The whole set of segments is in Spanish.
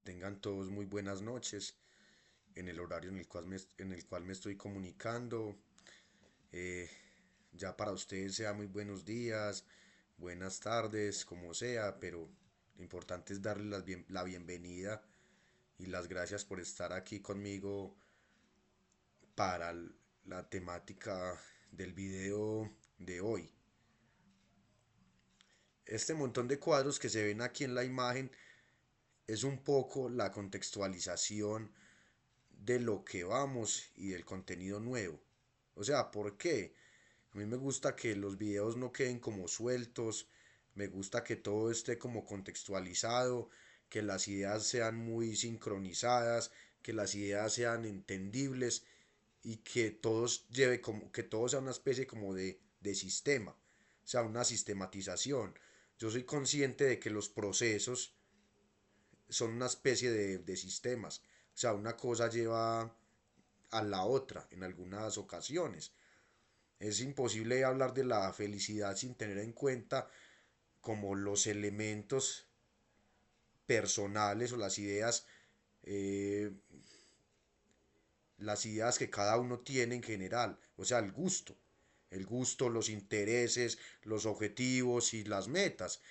Tengan todos muy buenas noches en el horario en el cual me estoy comunicando. Eh, ya para ustedes sea muy buenos días, buenas tardes, como sea, pero lo importante es darles la bienvenida y las gracias por estar aquí conmigo para la temática del video de hoy. Este montón de cuadros que se ven aquí en la imagen es un poco la contextualización de lo que vamos y del contenido nuevo. O sea, ¿por qué? A mí me gusta que los videos no queden como sueltos, me gusta que todo esté como contextualizado, que las ideas sean muy sincronizadas, que las ideas sean entendibles y que que todo sea una especie como de sistema, o sea, una sistematización. Yo soy consciente de que los procesos son una especie de sistemas, o sea, una cosa lleva a la otra en algunas ocasiones. Es imposible hablar de la felicidad sin tener en cuenta como los elementos personales o eh, las ideas que cada uno tiene en general, o sea, el gusto, los intereses, los objetivos y las metas.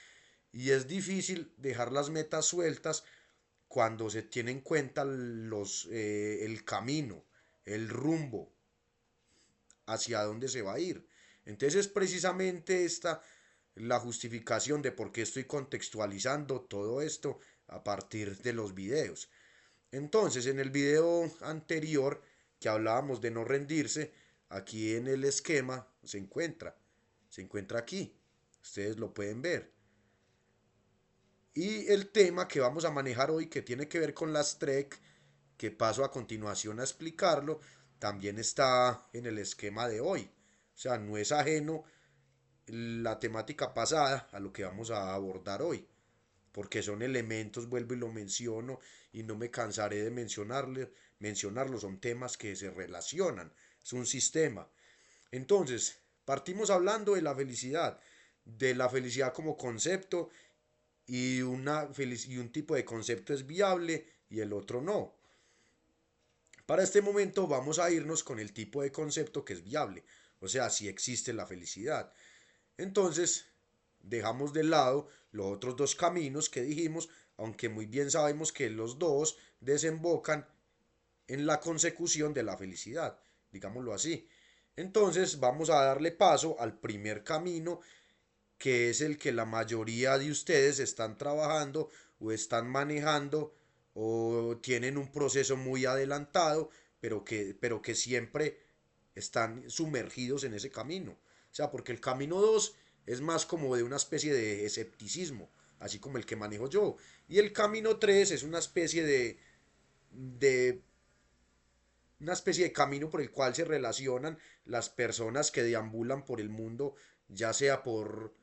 Y es difícil dejar las metas sueltas cuando se tiene en cuenta el camino, el rumbo hacia dónde se va a ir. Entonces es precisamente esta la justificación de por qué estoy contextualizando todo esto a partir de los videos. Entonces, en el video anterior que hablábamos de no rendirse, aquí en el esquema se encuentra aquí. Ustedes lo pueden ver. Y el tema que vamos a manejar hoy, que tiene que ver con las TREC, que paso a continuación a explicarlo, también está en el esquema de hoy. O sea, no es ajeno la temática pasada a lo que vamos a abordar hoy, porque son elementos, vuelvo y lo menciono, y no me cansaré de mencionarlos, son temas que se relacionan, es un sistema. Entonces, partimos hablando de la felicidad como concepto, y un tipo de concepto es viable y el otro no. Para este momento vamos a irnos con el tipo de concepto que es viable, o sea, si existe la felicidad. Entonces, dejamos de lado los otros dos caminos que dijimos, aunque muy bien sabemos que los dos desembocan en la consecución de la felicidad, digámoslo así. Entonces, vamos a darle paso al primer camino, que es el que la mayoría de ustedes están trabajando o están manejando o tienen un proceso muy adelantado, pero que siempre están sumergidos en ese camino. O sea, porque el camino 2 es más como de una especie de escepticismo, así como el que manejo yo. Y el camino 3 es de una especie de camino por el cual se relacionan las personas que deambulan por el mundo, ya sea por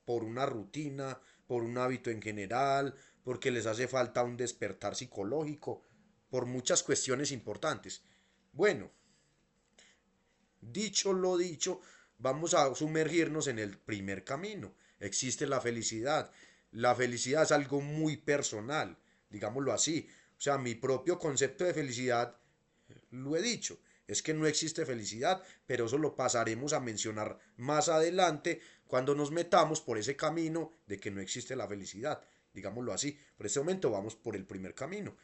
una rutina, por un hábito en general, porque les hace falta un despertar psicológico, por muchas cuestiones importantes. Bueno, dicho lo dicho, vamos a sumergirnos en el primer camino. Existe la felicidad. La felicidad es algo muy personal, digámoslo así. O sea, mi propio concepto de felicidad, lo he dicho, es que no existe felicidad, pero eso lo pasaremos a mencionar más adelante cuando nos metamos por ese camino de que no existe la felicidad, digámoslo así. Por este momento vamos por el primer camino.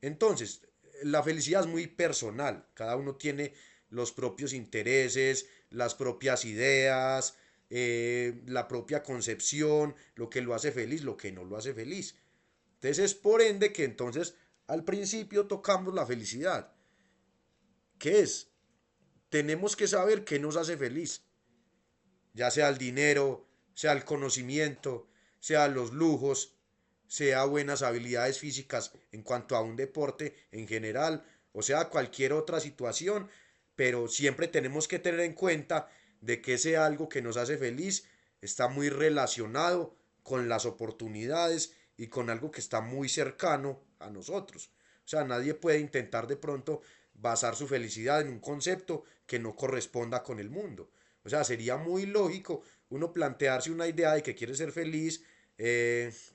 Entonces, la felicidad es muy personal, cada uno tiene los propios intereses, las propias ideas, la propia concepción, lo que lo hace feliz, lo que no lo hace feliz. Entonces es por ende que entonces al principio tocamos la felicidad. ¿Qué es? Tenemos que saber qué nos hace feliz, ya sea el dinero, sea el conocimiento, sea los lujos, sea buenas habilidades físicas en cuanto a un deporte en general, o sea cualquier otra situación, pero siempre tenemos que tener en cuenta de que ese algo que nos hace feliz está muy relacionado con las oportunidades y con algo que está muy cercano a nosotros. O sea, nadie puede intentar de pronto basar su felicidad en un concepto que no corresponda con el mundo. O sea, sería muy lógico uno plantearse una idea de que quiere ser feliz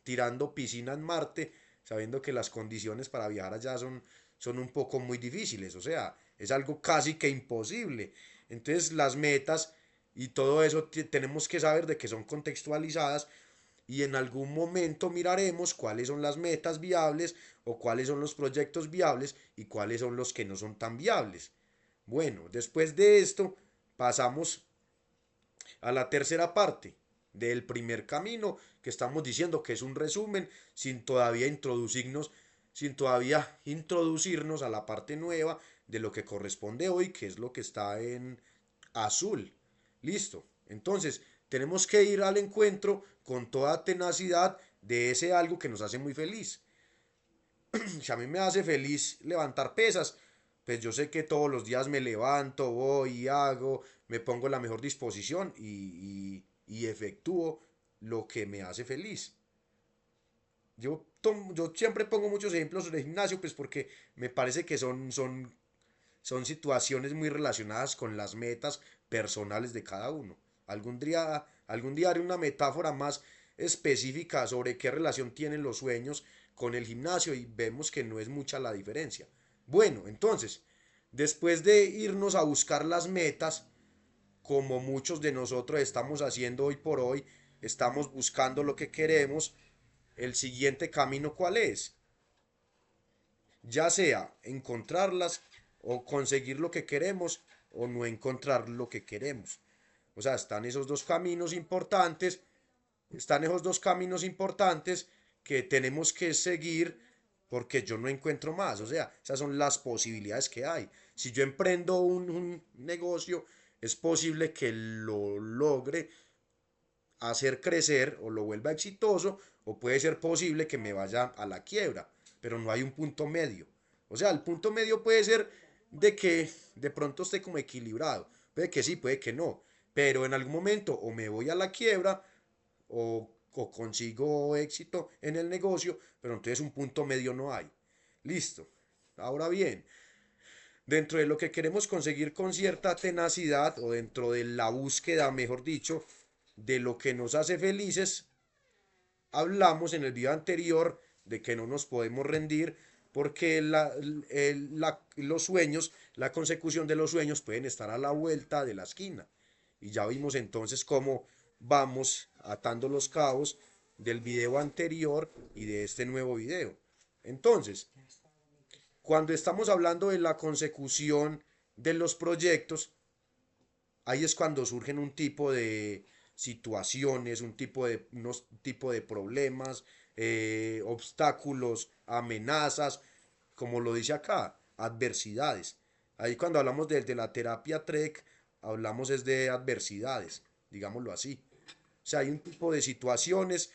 tirando piscina en Marte, sabiendo que las condiciones para viajar allá son un poco muy difíciles, o sea, es algo casi que imposible. Entonces las metas y todo eso tenemos que saber de que son contextualizadas y en algún momento miraremos cuáles son las metas viables o cuáles son los proyectos viables y cuáles son los que no son tan viables. Bueno, después de esto pasamos a la tercera parte del primer camino que estamos diciendo que es un resumen sin todavía introducirnos a la parte nueva de lo que corresponde hoy, que es lo que está en azul. Listo. Entonces, tenemos que ir al encuentro con toda tenacidad de ese algo que nos hace muy feliz. Si a mí me hace feliz levantar pesas, pues yo sé que todos los días me levanto, voy y hago, me pongo en la mejor disposición y efectúo lo que me hace feliz. Yo siempre pongo muchos ejemplos del gimnasio, pues porque me parece que son situaciones muy relacionadas con las metas personales de cada uno. Algún día haré una metáfora más específica sobre qué relación tienen los sueños con el gimnasio y vemos que no es mucha la diferencia. Bueno, entonces, después de irnos a buscar las metas, como muchos de nosotros estamos haciendo hoy por hoy, estamos buscando lo que queremos, el siguiente camino ¿cuál es? Ya sea encontrarlas o conseguir lo que queremos o no encontrar lo que queremos. O sea, están esos dos caminos importantes que tenemos que seguir porque yo no encuentro más. O sea, esas son las posibilidades que hay. Si yo emprendo un negocio, es posible que lo logre hacer crecer o lo vuelva exitoso, o puede ser posible que me vaya a la quiebra, pero no hay un punto medio. O sea, el punto medio puede ser de que de pronto esté como equilibrado, puede que sí, puede que no, pero en algún momento o me voy a la quiebra o consigo éxito en el negocio, pero entonces un punto medio no hay. Listo. Ahora bien, dentro de lo que queremos conseguir con cierta tenacidad o dentro de la búsqueda, mejor dicho, de lo que nos hace felices, hablamos en el video anterior de que no nos podemos rendir porque los sueños, la consecución de los sueños pueden estar a la vuelta de la esquina. Y ya vimos entonces cómo vamos atando los cabos del video anterior y de este nuevo video. Entonces, cuando estamos hablando de la consecución de los proyectos, ahí es cuando surgen un tipo de situaciones, unos tipo de problemas, obstáculos, amenazas, como lo dice acá, adversidades. Ahí cuando hablamos de la terapia TREC, hablamos es de adversidades, digámoslo así. O sea, hay un tipo de situaciones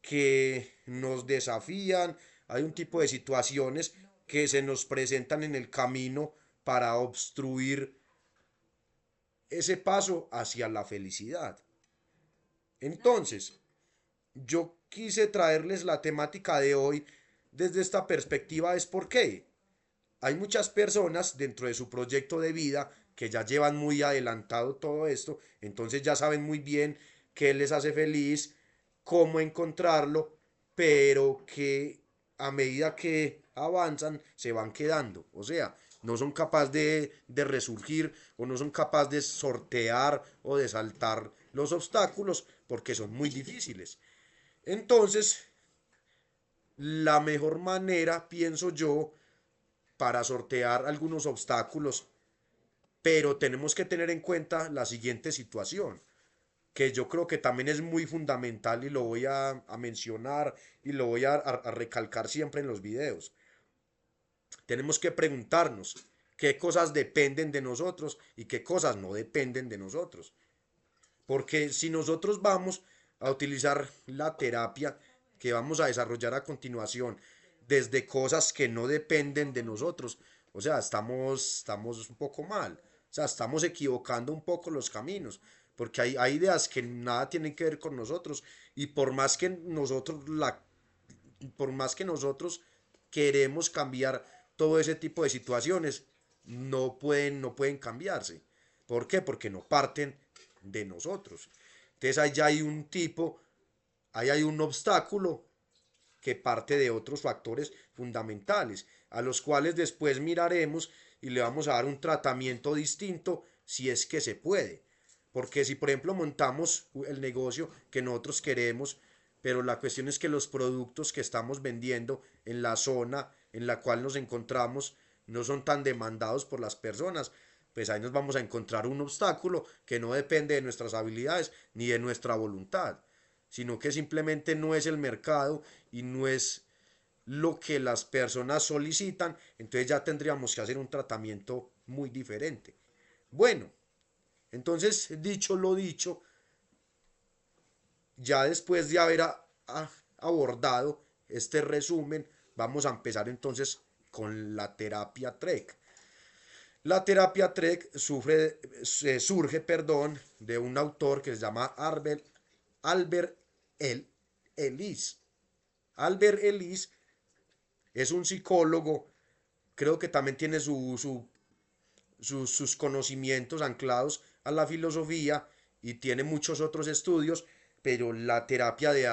que nos desafían, hay un tipo de situaciones que se nos presentan en el camino para obstruir ese paso hacia la felicidad. Entonces, yo quise traerles la temática de hoy desde esta perspectiva, es porque hay muchas personas dentro de su proyecto de vida que ya llevan muy adelantado todo esto, entonces ya saben muy bien qué les hace feliz, cómo encontrarlo, pero que a medida que avanzan se van quedando, o sea, no son capaces de resurgir o no son capaces de sortear o de saltar los obstáculos porque son muy difíciles. Entonces, la mejor manera, pienso yo, para sortear algunos obstáculos, pero tenemos que tener en cuenta la siguiente situación, que yo creo que también es muy fundamental y lo voy a mencionar y lo voy a recalcar siempre en los videos. Tenemos que preguntarnos qué cosas dependen de nosotros y qué cosas no dependen de nosotros. Porque si nosotros vamos a utilizar la terapia que vamos a desarrollar a continuación desde cosas que no dependen de nosotros, o sea, estamos un poco mal, o sea, estamos equivocando un poco los caminos, porque hay ideas que nada tienen que ver con nosotros y por más que nosotros queremos cambiar todo ese tipo de situaciones, no pueden cambiarse. ¿Por qué? Porque no parten de nosotros. Entonces allá hay un tipo ahí hay un obstáculo que parte de otros factores fundamentales, a los cuales después miraremos y le vamos a dar un tratamiento distinto si es que se puede. Porque si por ejemplo montamos el negocio que nosotros queremos, pero la cuestión es que los productos que estamos vendiendo en la zona en la cual nos encontramos no son tan demandados por las personas, pues ahí nos vamos a encontrar un obstáculo que no depende de nuestras habilidades ni de nuestra voluntad, sino que simplemente no es el mercado y no es lo que las personas solicitan, entonces ya tendríamos que hacer un tratamiento muy diferente. Bueno, entonces dicho lo dicho, ya después de haber abordado este resumen, vamos a empezar entonces con la terapia TREC. La terapia TREC surge de un autor que se llama Albert Ellis. Albert Ellis es un psicólogo, creo que también tiene sus conocimientos anclados a la filosofía y tiene muchos otros estudios, pero la terapia de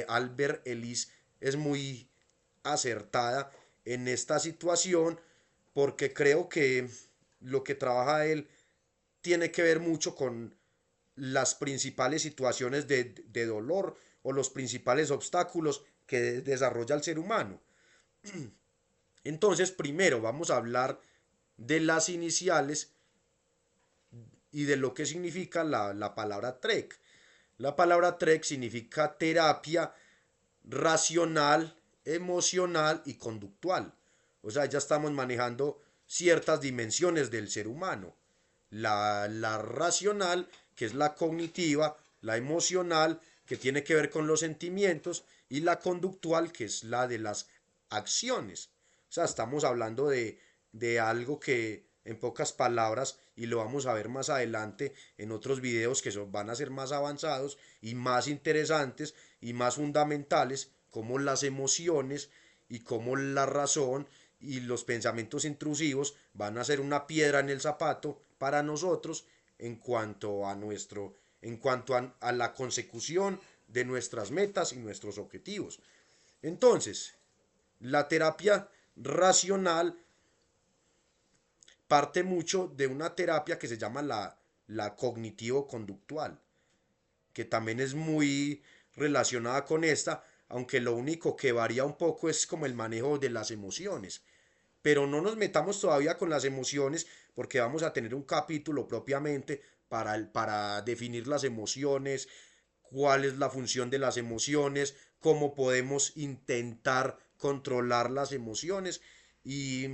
Albert Ellis es muy acertada en esta situación porque creo que lo que trabaja él tiene que ver mucho con las principales situaciones de dolor o los principales obstáculos que desarrolla el ser humano. Entonces, primero vamos a hablar de las iniciales y de lo que significa la palabra TREC. La palabra TREC significa terapia racional, emocional y conductual. O sea, ya estamos manejando ciertas dimensiones del ser humano. La racional, que es la cognitiva, la emocional, que tiene que ver con los sentimientos, y la conductual, que es la de las acciones. O sea, estamos hablando de algo que, en pocas palabras, y lo vamos a ver más adelante en otros videos que van a ser más avanzados y más interesantes y más fundamentales, como las emociones y como la razón y los pensamientos intrusivos van a ser una piedra en el zapato para nosotros en cuanto a la consecución de nuestras metas y nuestros objetivos. Entonces, la terapia racional parte mucho de una terapia que se llama la cognitivo-conductual, que también es muy relacionada con esta, aunque lo único que varía un poco es como el manejo de las emociones. Pero no nos metamos todavía con las emociones porque vamos a tener un capítulo propiamente para definir las emociones, cuál es la función de las emociones, cómo podemos intentar controlar las emociones y,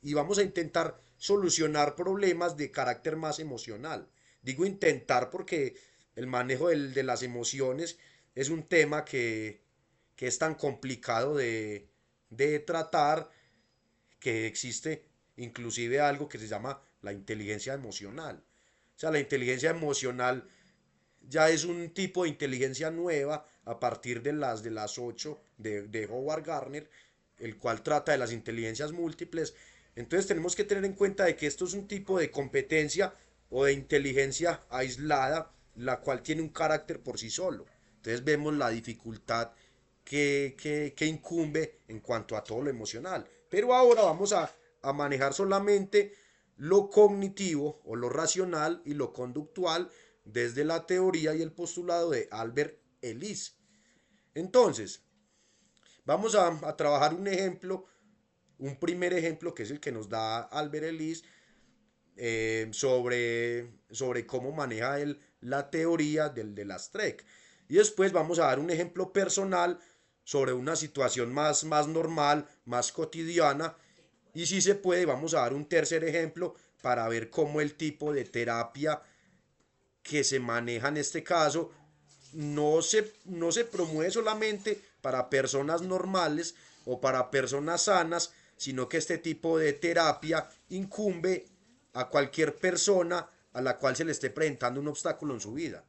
y vamos a intentar solucionar problemas de carácter más emocional. Digo intentar porque el manejo de las emociones es un tema que es tan complicado de tratar, que existe inclusive algo que se llama la inteligencia emocional. O sea, la inteligencia emocional ya es un tipo de inteligencia nueva a partir de las 8 de Howard Gardner, el cual trata de las inteligencias múltiples. Entonces tenemos que tener en cuenta de que esto es un tipo de competencia o de inteligencia aislada, la cual tiene un carácter por sí solo. Entonces vemos la dificultad que incumbe en cuanto a todo lo emocional. Pero ahora vamos a manejar solamente lo cognitivo o lo racional y lo conductual desde la teoría y el postulado de Albert Ellis. Entonces, vamos a trabajar un ejemplo, un primer ejemplo que es el que nos da Albert Ellis sobre cómo maneja él la teoría de las TREC. Y después vamos a dar un ejemplo personal sobre una situación más normal, más cotidiana. Y si se puede, vamos a dar un tercer ejemplo para ver cómo el tipo de terapia que se maneja en este caso no se promueve solamente para personas normales o para personas sanas, sino que este tipo de terapia incumbe a cualquier persona a la cual se le esté presentando un obstáculo en su vida.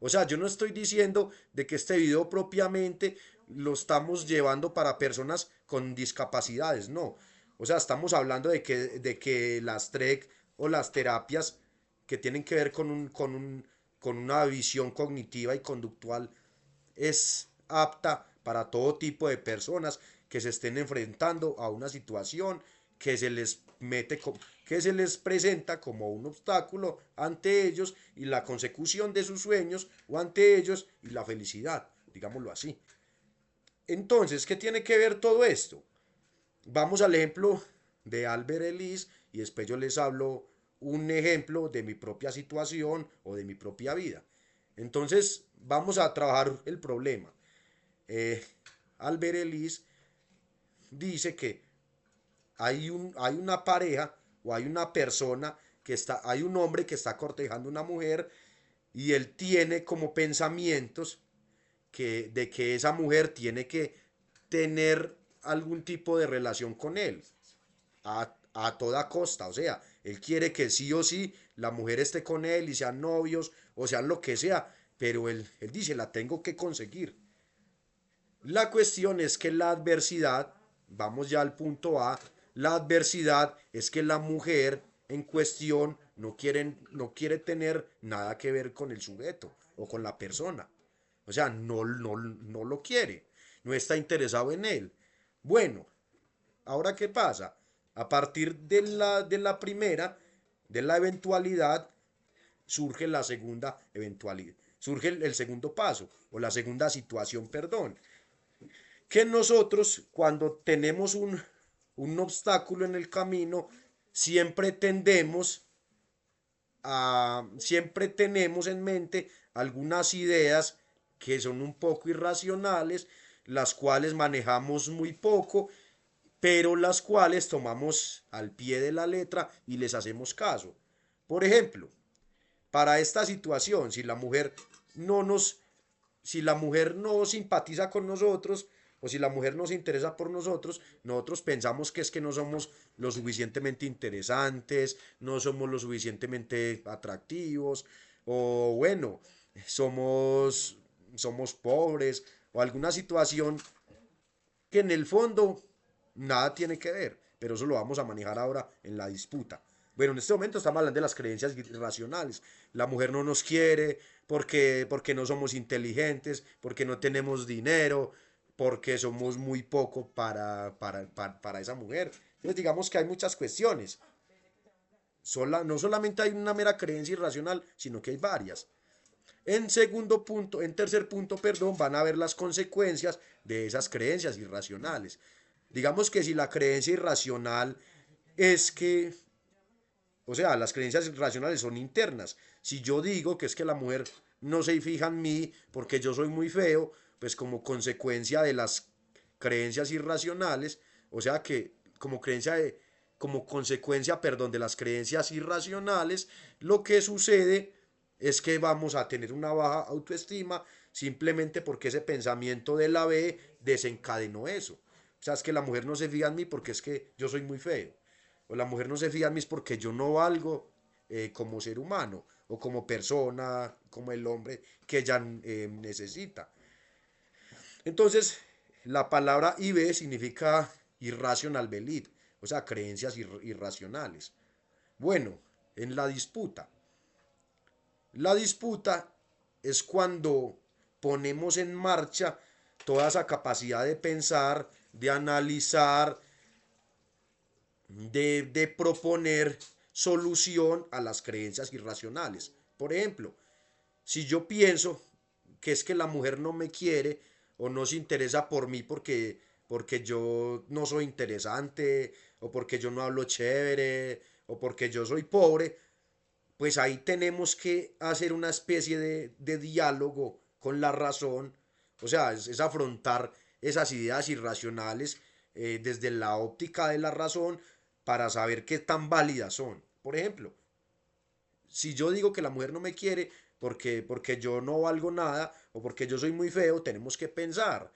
O sea, yo no estoy diciendo de que este video propiamente lo estamos llevando para personas con discapacidades, no. O sea, estamos hablando de que las TREC o las terapias que tienen que ver con una visión cognitiva y conductual es apta para todo tipo de personas que se estén enfrentando a una situación que se les que se les presenta como un obstáculo ante ellos y la consecución de sus sueños o ante ellos y la felicidad, digámoslo así. Entonces, ¿qué tiene que ver todo esto? Vamos al ejemplo de Albert Ellis y después yo les hablo un ejemplo de mi propia situación o de mi propia vida. Entonces, vamos a trabajar el problema. Eh, Albert Ellis dice que hay una pareja o hay una persona que está, hay un hombre que está cortejando a una mujer y él tiene como pensamientos de que esa mujer tiene que tener algún tipo de relación con él a toda costa. O sea, él quiere que sí o sí la mujer esté con él y sean novios o sean lo que sea, pero él dice, la tengo que conseguir. La cuestión es que la adversidad, vamos ya al punto A, la adversidad es que la mujer en cuestión no quiere tener nada que ver con el sujeto o con la persona. O sea, no lo quiere, no está interesado en él. Bueno, ahora ¿qué pasa? A partir de la primera, de la eventualidad, surge la segunda eventualidad, surge el segundo paso o la segunda situación, perdón, que nosotros cuando tenemos un obstáculo en el camino, siempre tendemos siempre tenemos en mente algunas ideas que son un poco irracionales, las cuales manejamos muy poco, pero las cuales tomamos al pie de la letra y les hacemos caso. Por ejemplo, para esta situación, no nos, si la mujer no simpatiza con nosotros o si la mujer no se interesa por nosotros, nosotros pensamos que es que no somos lo suficientemente interesantes, no somos lo suficientemente atractivos, o bueno, somos, somos pobres, o alguna situación que en el fondo nada tiene que ver, pero eso lo vamos a manejar ahora en la disputa. Bueno, en este momento estamos hablando de las creencias irracionales. La mujer no nos quiere porque no somos inteligentes, porque no tenemos dinero, porque somos muy poco para esa mujer. Entonces digamos que hay muchas cuestiones. No solamente hay una mera creencia irracional, sino que hay varias. En tercer punto, perdón, van a ver las consecuencias de esas creencias irracionales. Digamos que si la creencia irracional es que, o sea, las creencias irracionales son internas. Si yo digo que es que la mujer no se fija en mí porque yo soy muy feo, pues como consecuencia de las creencias irracionales, o sea que como consecuencia, perdón, de las creencias irracionales, lo que sucede es que vamos a tener una baja autoestima simplemente porque ese pensamiento de la B desencadenó eso. O sea, es que la mujer no se fija en mí porque es que yo soy muy feo. O la mujer no se fija en mí es porque yo no valgo como ser humano o como persona, como el hombre que ella necesita. Entonces, la palabra IB significa irrational belief, o sea, creencias irracionales. Bueno, en la disputa. La disputa es cuando ponemos en marcha toda esa capacidad de pensar, de analizar, de proponer solución a las creencias irracionales. Por ejemplo, si yo pienso que es que la mujer no me quiere o no se interesa por mí porque yo no soy interesante o porque yo no hablo chévere o porque yo soy pobre, pues ahí tenemos que hacer una especie de diálogo con la razón, o sea, es afrontar esas ideas irracionales desde la óptica de la razón para saber qué tan válidas son. Por ejemplo, si yo digo que la mujer no me quiere porque yo no valgo nada o porque yo soy muy feo, tenemos que pensar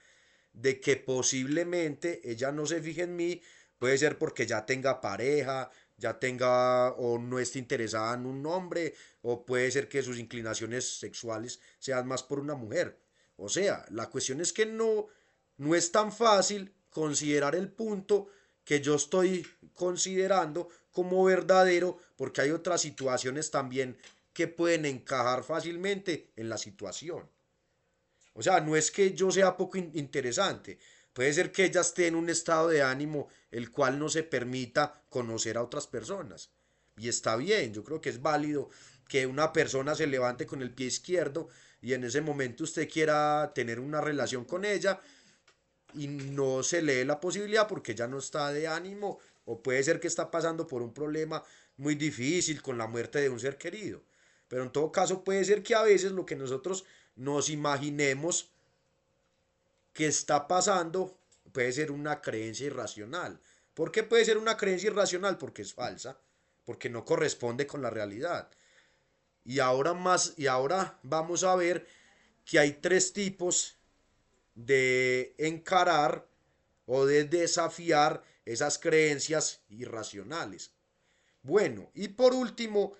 de que posiblemente ella no se fije en mí, puede ser porque ya tenga pareja, ya tenga o no esté interesada en un hombre, o puede ser que sus inclinaciones sexuales sean más por una mujer. O sea, la cuestión es que no es tan fácil considerar el punto que yo estoy considerando como verdadero, porque hay otras situaciones también que pueden encajar fácilmente en la situación. O sea, no es que yo sea poco interesante. Puede ser que ella esté en un estado de ánimo el cual no se permita conocer a otras personas. Y está bien, yo creo que es válido que una persona se levante con el pie izquierdo y en ese momento usted quiera tener una relación con ella y no se lee la posibilidad porque ya no está de ánimo o puede ser que está pasando por un problema muy difícil con la muerte de un ser querido. Pero en todo caso puede ser que a veces lo que nosotros nos imaginemos que está pasando puede ser una creencia irracional. ¿Por qué puede ser una creencia irracional? Porque es falsa, porque no corresponde con la realidad. Y ahora vamos a ver que hay tres tipos de encarar o de desafiar esas creencias irracionales. Bueno, y por último,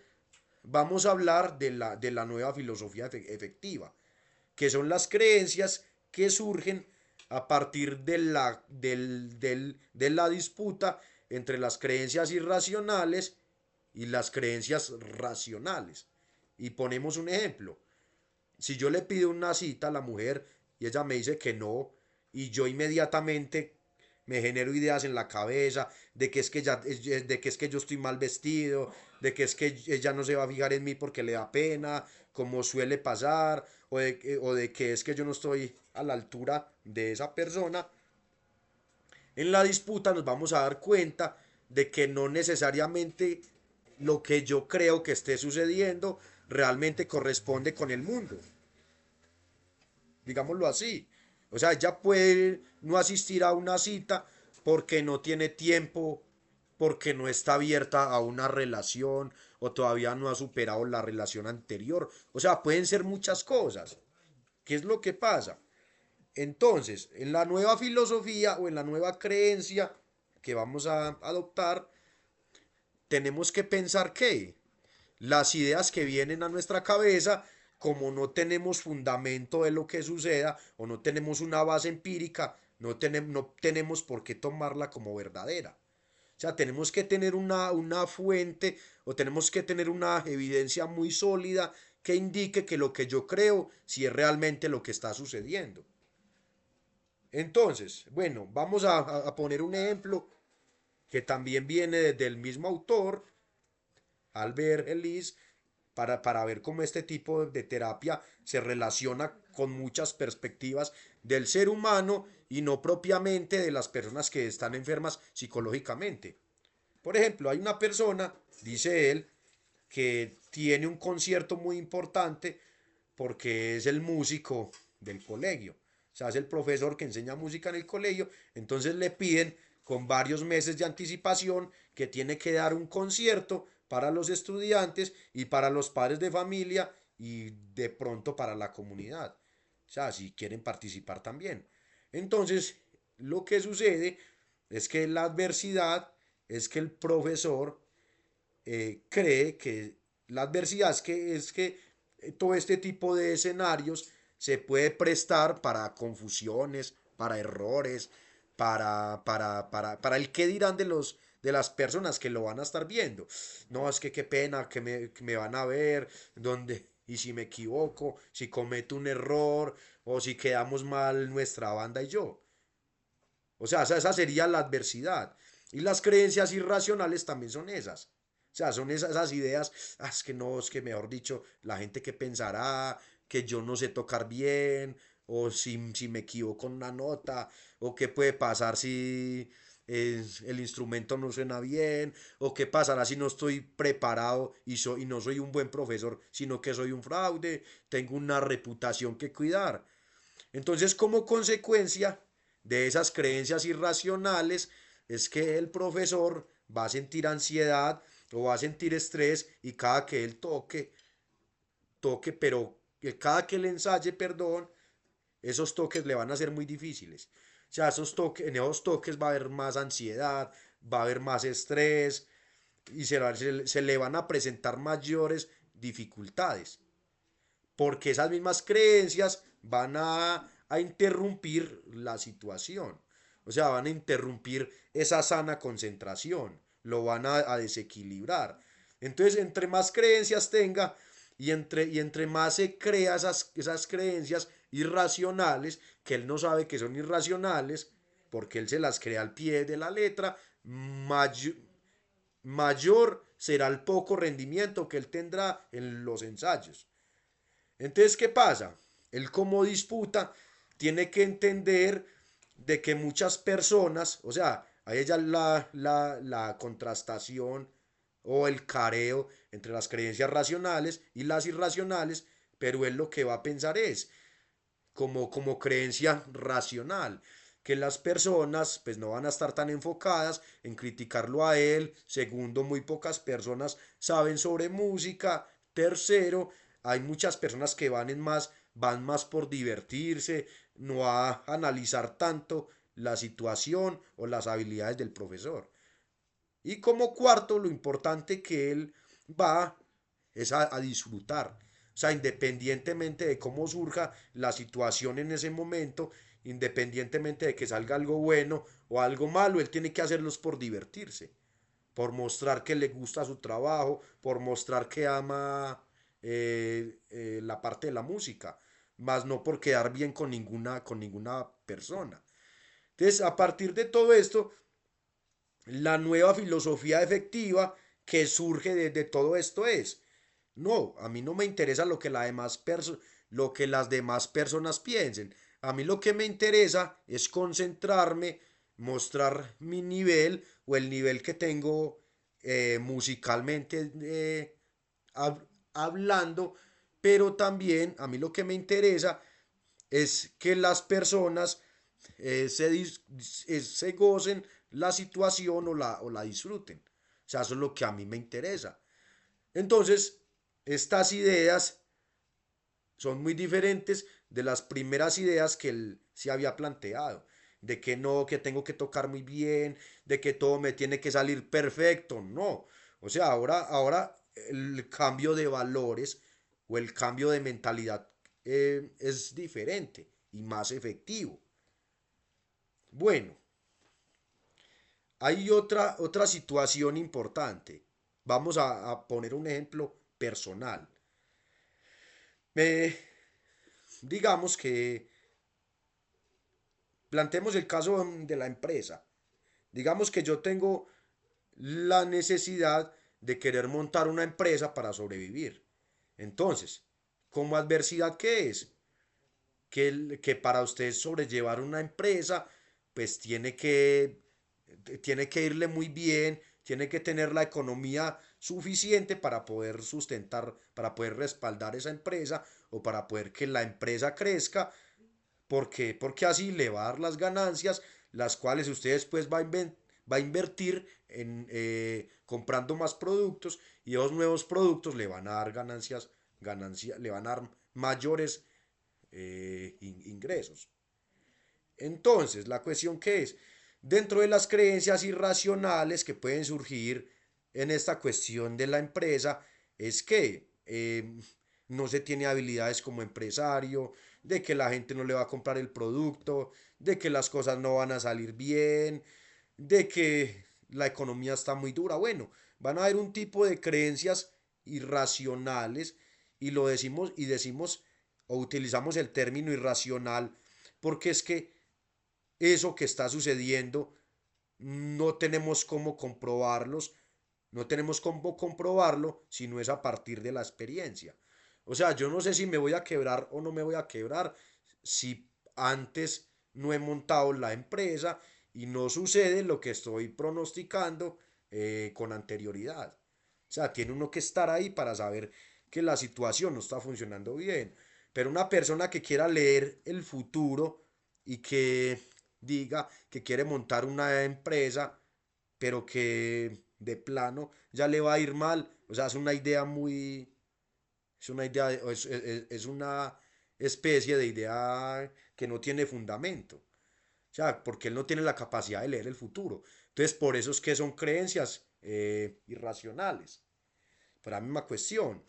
vamos a hablar de la nueva filosofía efectiva, que son las creencias que surgen a partir de la disputa entre las creencias irracionales y las creencias racionales. Y ponemos un ejemplo. Si yo le pido una cita a la mujer y ella me dice que no, y yo inmediatamente me genero ideas en la cabeza de que es que de que es que yo estoy mal vestido, de que es que ella no se va a fijar en mí porque le da pena, como suele pasar, o de que es que yo no estoy a la altura de esa persona. En la disputa nos vamos a dar cuenta de que no necesariamente lo que yo creo que esté sucediendo realmente corresponde con el mundo, digámoslo así. O sea, ella puede no asistir a una cita porque no tiene tiempo, porque no está abierta a una relación o todavía no ha superado la relación anterior. O sea, pueden ser muchas cosas. ¿Qué es lo que pasa? Entonces, en la nueva filosofía o en la nueva creencia que vamos a adoptar, tenemos que pensar que las ideas que vienen a nuestra cabeza, como no tenemos fundamento de lo que suceda o no tenemos una base empírica, no tenemos por qué tomarla como verdadera. O sea, tenemos que tener una fuente o tenemos que tener una evidencia muy sólida que indique que lo que yo creo si es realmente lo que está sucediendo. Entonces, bueno, vamos a poner un ejemplo que también viene del mismo autor, Albert Ellis, para ver cómo este tipo de terapia se relaciona con muchas perspectivas del ser humano y no propiamente de las personas que están enfermas psicológicamente. Por ejemplo, hay una persona, dice él, que tiene un concierto muy importante porque es el músico del colegio. O sea, es el profesor que enseña música en el colegio. Entonces le piden con varios meses de anticipación que tiene que dar un concierto para los estudiantes y para los padres de familia y de pronto para la comunidad. O sea, si quieren participar también. Entonces, lo que sucede es que la adversidad es que el profesor cree que la adversidad es que todo este tipo de escenarios se puede prestar para confusiones, para errores, para el qué dirán de las personas que lo van a estar viendo. No, es que qué pena que me van a ver, donde, y si me equivoco, si cometo un error, o si quedamos mal nuestra banda y yo. O sea, esa sería la adversidad. Y las creencias irracionales también son esas. O sea, son esas ideas, es que no, es que mejor dicho, la gente que pensará, que yo no sé tocar bien, o si me equivoco en una nota, o qué puede pasar si el instrumento no suena bien, o qué pasará si no estoy preparado y no soy un buen profesor, sino que soy un fraude, tengo una reputación que cuidar. Entonces, como consecuencia de esas creencias irracionales, es que el profesor va a sentir ansiedad o va a sentir estrés y cada que él pero que cada que él ensaye, perdón, esos toques le van a ser muy difíciles. O sea, en esos toques va a haber más ansiedad, va a haber más estrés y se le van a presentar mayores dificultades porque esas mismas creencias van a interrumpir la situación. O sea, van a interrumpir esa sana concentración, lo van a desequilibrar. Entonces, entre más creencias tenga y entre más se crea esas creencias, irracionales, que él no sabe que son irracionales, porque él se las crea al pie de la letra, mayor será el poco rendimiento que él tendrá en los ensayos. Entonces, ¿qué pasa? Él como disputa tiene que entender de que muchas personas, o sea, hay ya la contrastación o el careo entre las creencias racionales y las irracionales, pero él lo que va a pensar es como creencia racional, que las personas pues no van a estar tan enfocadas en criticarlo a él. Segundo, muy pocas personas saben sobre música. Tercero, hay muchas personas que van más por divertirse, no a analizar tanto la situación o las habilidades del profesor. Y como cuarto, lo importante que él va es a disfrutar. O sea, independientemente de cómo surja la situación en ese momento, independientemente de que salga algo bueno o algo malo, él tiene que hacerlos por divertirse, por mostrar que le gusta su trabajo, por mostrar que ama la parte de la música, más no por quedar bien con ninguna persona. Entonces, a partir de todo esto, la nueva filosofía efectiva que surge de todo esto es, no, a mí no me interesa lo que las demás personas piensen. A mí lo que me interesa es concentrarme, mostrar mi nivel o el nivel que tengo musicalmente hablando, pero también a mí lo que me interesa es que las personas se gocen la situación o la disfruten. O sea, eso es lo que a mí me interesa. Entonces, estas ideas son muy diferentes de las primeras ideas que él se había planteado. De que no, que tengo que tocar muy bien, de que todo me tiene que salir perfecto. No. O sea, ahora el cambio de valores o el cambio de mentalidad es diferente y más efectivo. Bueno, hay otra situación importante. Vamos a poner un ejemplo personal. Eh, digamos que planteemos el caso de la empresa. Digamos que yo tengo la necesidad de querer montar una empresa para sobrevivir. Entonces, como adversidad, ¿qué es? Que para usted sobrellevar una empresa, pues tiene que irle muy bien, tiene que tener la economía suficiente para poder sustentar, para poder respaldar esa empresa o para poder que la empresa crezca. ¿Por qué? Porque así le va a dar las ganancias, las cuales usted después va a invertir en comprando más productos y esos nuevos productos le van a dar le van a dar mayores ingresos. Entonces, la cuestión que es, dentro de las creencias irracionales que pueden surgir en esta cuestión de la empresa, es que no se tiene habilidades como empresario, de que la gente no le va a comprar el producto, de que las cosas no van a salir bien, de que la economía está muy dura. Bueno, van a haber un tipo de creencias irracionales y lo decimos y decimos o utilizamos el término irracional porque es que eso que está sucediendo no tenemos cómo comprobarlos, no tenemos cómo comprobarlo si no es a partir de la experiencia. O sea, yo no sé si me voy a quebrar o no me voy a quebrar si antes no he montado la empresa y no sucede lo que estoy pronosticando con anterioridad. O sea, tiene uno que estar ahí para saber que la situación no está funcionando bien. Pero una persona que quiera leer el futuro y que diga que quiere montar una empresa, pero que de plano ya le va a ir mal, o sea, es una idea muy, es una idea, es una especie de idea que no tiene fundamento. O sea, porque él no tiene la capacidad de leer el futuro. Entonces, por eso es que son creencias irracionales. Pero la misma cuestión.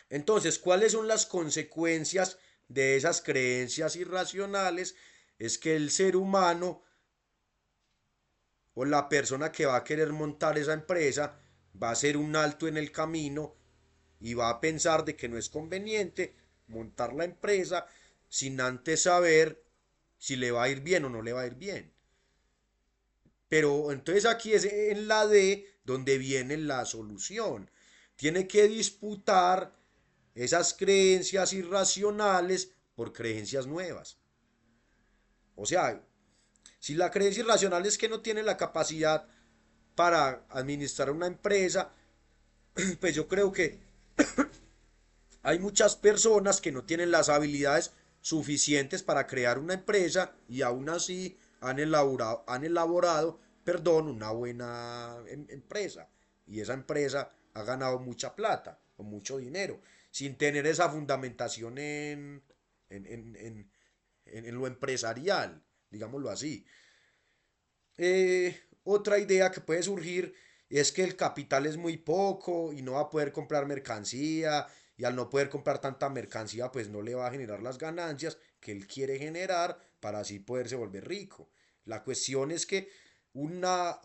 Entonces, ¿cuáles son las consecuencias de esas creencias irracionales? Es que el ser humano o la persona que va a querer montar esa empresa va a hacer un alto en el camino y va a pensar de que no es conveniente montar la empresa sin antes saber si le va a ir bien o no le va a ir bien. Pero entonces aquí es en la D donde viene la solución. Tiene que disputar esas creencias irracionales por creencias nuevas. O sea, si la creencia irracional es que no tiene la capacidad para administrar una empresa, pues yo creo que hay muchas personas que no tienen las habilidades suficientes para crear una empresa y aún así han elaborado, perdón, una buena empresa. Y esa empresa ha ganado mucha plata o mucho dinero sin tener esa fundamentación en, en, en, en lo empresarial, digámoslo así. Otra idea que puede surgir es que el capital es muy poco y no va a poder comprar mercancía y al no poder comprar tanta mercancía pues no le va a generar las ganancias que él quiere generar para así poderse volver rico. La cuestión es que una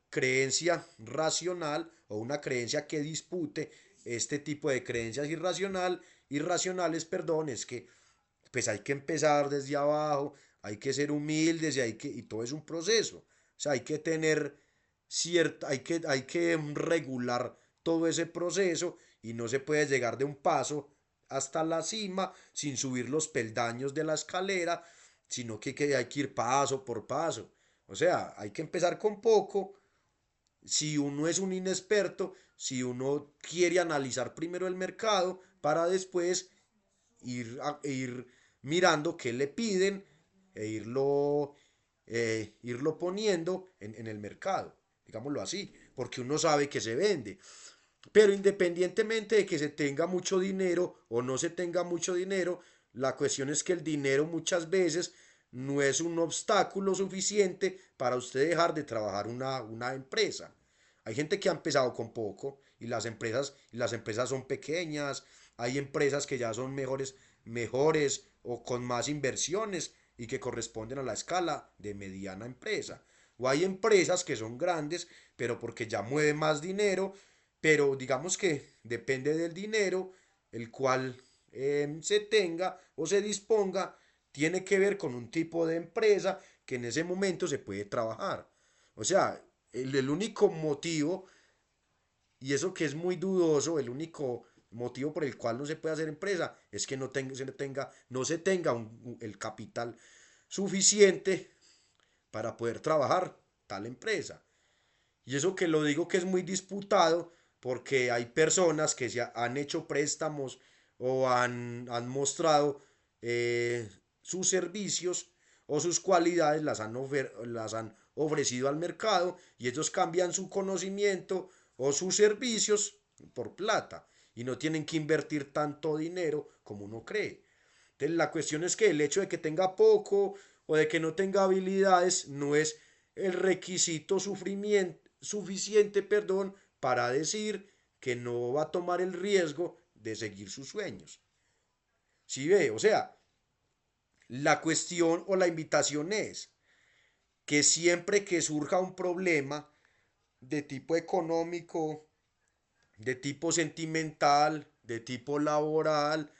creencia racional o una creencia que dispute este tipo de creencias irracionales, perdón, es que pues hay que empezar desde abajo, hay que ser humildes y todo es un proceso. O sea, hay que tener hay que regular todo ese proceso y no se puede llegar de un paso hasta la cima sin subir los peldaños de la escalera, sino que hay que ir paso por paso. O sea, hay que empezar con poco. Si uno es un inexperto, si uno quiere analizar primero el mercado para después ir mirando qué le piden e irlo poniendo en el mercado, digámoslo así, porque uno sabe que se vende. Pero independientemente de que se tenga mucho dinero o no se tenga mucho dinero, la cuestión es que el dinero muchas veces no es un obstáculo suficiente para usted dejar de trabajar una empresa. Hay gente que ha empezado con poco y las empresas son pequeñas. Hay empresas que ya son mejores o con más inversiones y que corresponden a la escala de mediana empresa. O hay empresas que son grandes, pero porque ya mueven más dinero, pero digamos que depende del dinero, el cual se tenga o se disponga, tiene que ver con un tipo de empresa que en ese momento se puede trabajar. O sea, el único motivo, y eso que es muy dudoso, el único motivo por el cual no se puede hacer empresa es que no se tenga el capital suficiente para poder trabajar tal empresa. Y eso que lo digo que es muy disputado porque hay personas que han hecho préstamos o han mostrado sus servicios o sus cualidades, las han ofrecido al mercado y ellos cambian su conocimiento o sus servicios por plata y no tienen que invertir tanto dinero como uno cree. Entonces, la cuestión es que el hecho de que tenga poco o de que no tenga habilidades no es el requisito suficiente, perdón, para decir que no va a tomar el riesgo de seguir sus sueños. Si ve, o sea, la cuestión o la invitación es que siempre que surja un problema de tipo económico, de tipo sentimental, de tipo laboral,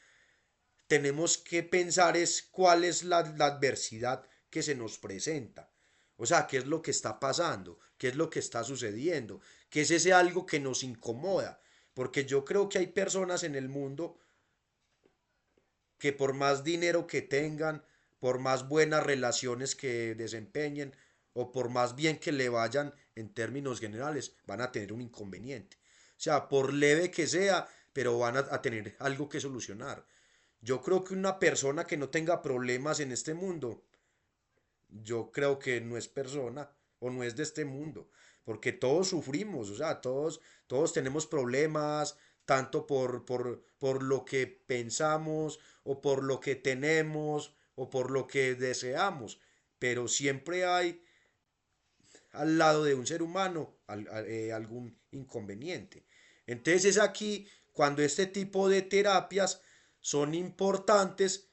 tenemos que pensar es cuál es la adversidad que se nos presenta. O sea, qué es lo que está pasando, qué es lo que está sucediendo, qué es ese algo que nos incomoda. Porque yo creo que hay personas en el mundo que por más dinero que tengan, por más buenas relaciones que desempeñen o por más bien que le vayan en términos generales, van a tener un inconveniente. O sea, por leve que sea, pero van a tener algo que solucionar. Yo creo que una persona que no tenga problemas en este mundo, yo creo que no es persona o no es de este mundo, porque todos sufrimos, o sea, todos tenemos problemas, tanto por lo que pensamos o por lo que tenemos o por lo que deseamos, pero siempre hay al lado de un ser humano algún inconveniente. Entonces es aquí cuando este tipo de terapias son importantes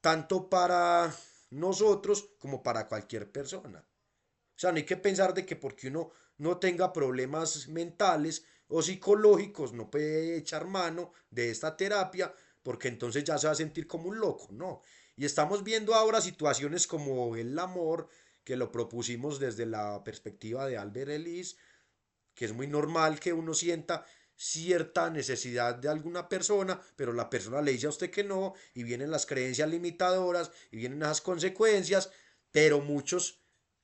tanto para nosotros como para cualquier persona. O sea, no hay que pensar de que porque uno no tenga problemas mentales o psicológicos no puede echar mano de esta terapia porque entonces ya se va a sentir como un loco. No, Y estamos viendo ahora situaciones como el amor, que lo propusimos desde la perspectiva de Albert Ellis, que es muy normal que uno sienta cierta necesidad de alguna persona, pero la persona le dice a usted que no, y vienen las creencias limitadoras, y vienen esas consecuencias, pero muchos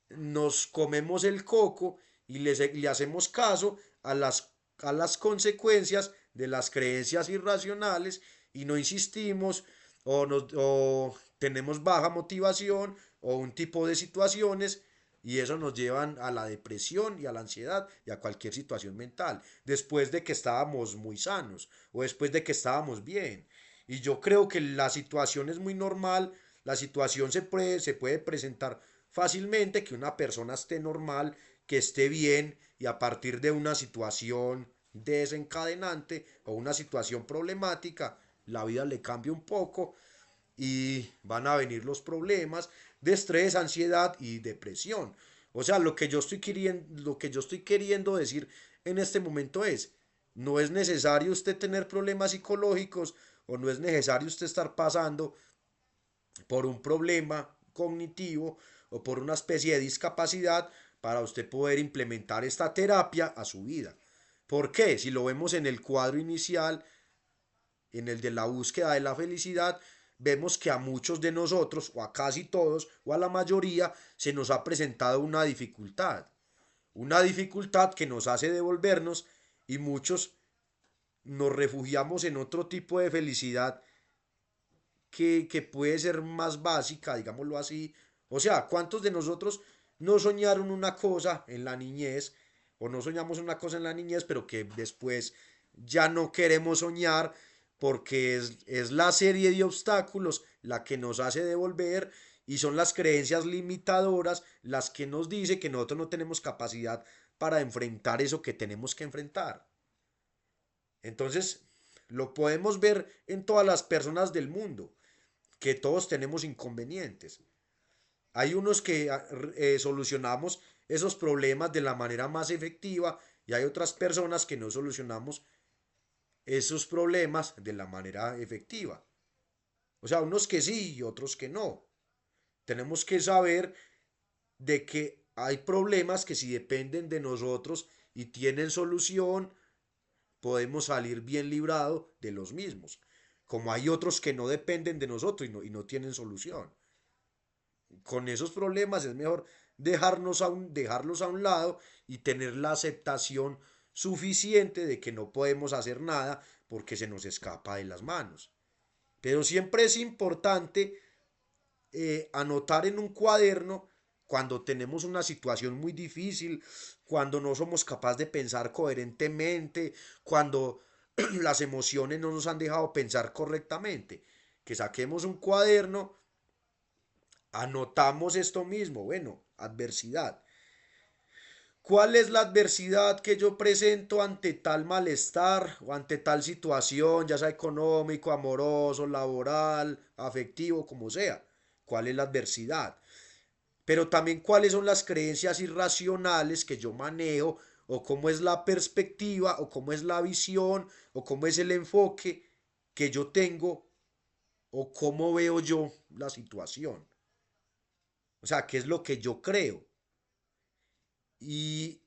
nos comemos el coco y le hacemos caso a las consecuencias de las creencias irracionales y no insistimos o tenemos baja motivación o un tipo de situaciones y eso nos llevan a la depresión y a la ansiedad y a cualquier situación mental, después de que estábamos muy sanos o después de que estábamos bien. Y yo creo que la situación es muy normal, la situación se puede presentar fácilmente, que una persona esté normal, que esté bien y a partir de una situación desencadenante o una situación problemática, la vida le cambia un poco y van a venir los problemas de estrés, ansiedad y depresión. O sea, lo que yo estoy queriendo decir en este momento es, no es necesario usted tener problemas psicológicos o no es necesario usted estar pasando por un problema cognitivo o por una especie de discapacidad para usted poder implementar esta terapia a su vida. ¿Por qué? Si lo vemos en el cuadro inicial, en el de la búsqueda de la felicidad, vemos que a muchos de nosotros, o a casi todos, o a la mayoría, se nos ha presentado una dificultad. Una dificultad que nos hace devolvernos y muchos nos refugiamos en otro tipo de felicidad que puede ser más básica, digámoslo así. O sea, ¿cuántos de nosotros no soñaron una cosa en la niñez o no soñamos una cosa en la niñez, pero que después ya no queremos soñar porque es la serie de obstáculos la que nos hace devolver y son las creencias limitadoras las que nos dice que nosotros no tenemos capacidad para enfrentar eso que tenemos que enfrentar? Entonces, lo podemos ver en todas las personas del mundo que todos tenemos inconvenientes. Hay unos que solucionamos esos problemas de la manera más efectiva y hay otras personas que no solucionamos esos problemas de la manera efectiva. O sea, unos que sí y otros que no. Tenemos que saber de que hay problemas que si dependen de nosotros y tienen solución, podemos salir bien librado de los mismos. Como hay otros que no dependen de nosotros y no tienen solución. Con esos problemas es mejor dejarlos a un lado y tener la aceptación suficiente de que no podemos hacer nada porque se nos escapa de las manos. Pero siempre es importante anotar en un cuaderno cuando tenemos una situación muy difícil, cuando no somos capaces de pensar coherentemente, cuando las emociones no nos han dejado pensar correctamente, que saquemos un cuaderno, anotamos esto mismo, bueno, adversidad. ¿Cuál es la adversidad que yo presento ante tal malestar o ante tal situación, ya sea económico, amoroso, laboral, afectivo, como sea? ¿Cuál es la adversidad? Pero también cuáles son las creencias irracionales que yo manejo o cómo es la perspectiva o cómo es la visión o cómo es el enfoque que yo tengo o cómo veo yo la situación. O sea, qué es lo que yo creo. Y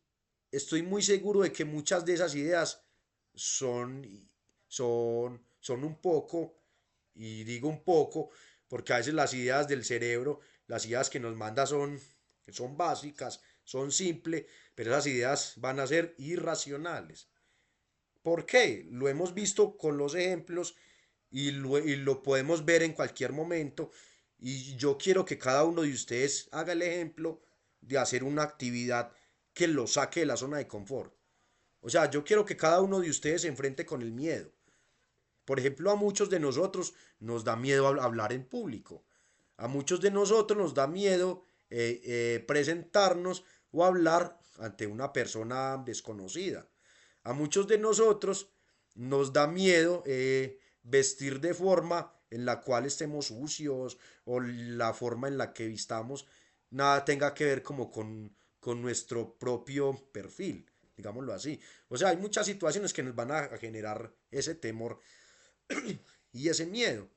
estoy muy seguro de que muchas de esas ideas son, son un poco, y digo un poco, porque a veces las ideas del cerebro, las ideas que nos manda son básicas, son simples, pero esas ideas van a ser irracionales. ¿Por qué? Lo hemos visto con los ejemplos y lo podemos ver en cualquier momento. Y yo quiero que cada uno de ustedes haga el ejemplo de hacer una actividad que lo saque de la zona de confort. O sea, yo quiero que cada uno de ustedes se enfrente con el miedo. Por ejemplo, a muchos de nosotros nos da miedo hablar en público. A muchos de nosotros nos da miedo presentarnos o hablar ante una persona desconocida. A muchos de nosotros nos da miedo vestir de forma en la cual estemos sucios o la forma en la que vistamos nada tenga que ver como con nuestro propio perfil, digámoslo así. O sea, hay muchas situaciones que nos van a generar ese temor y ese miedo.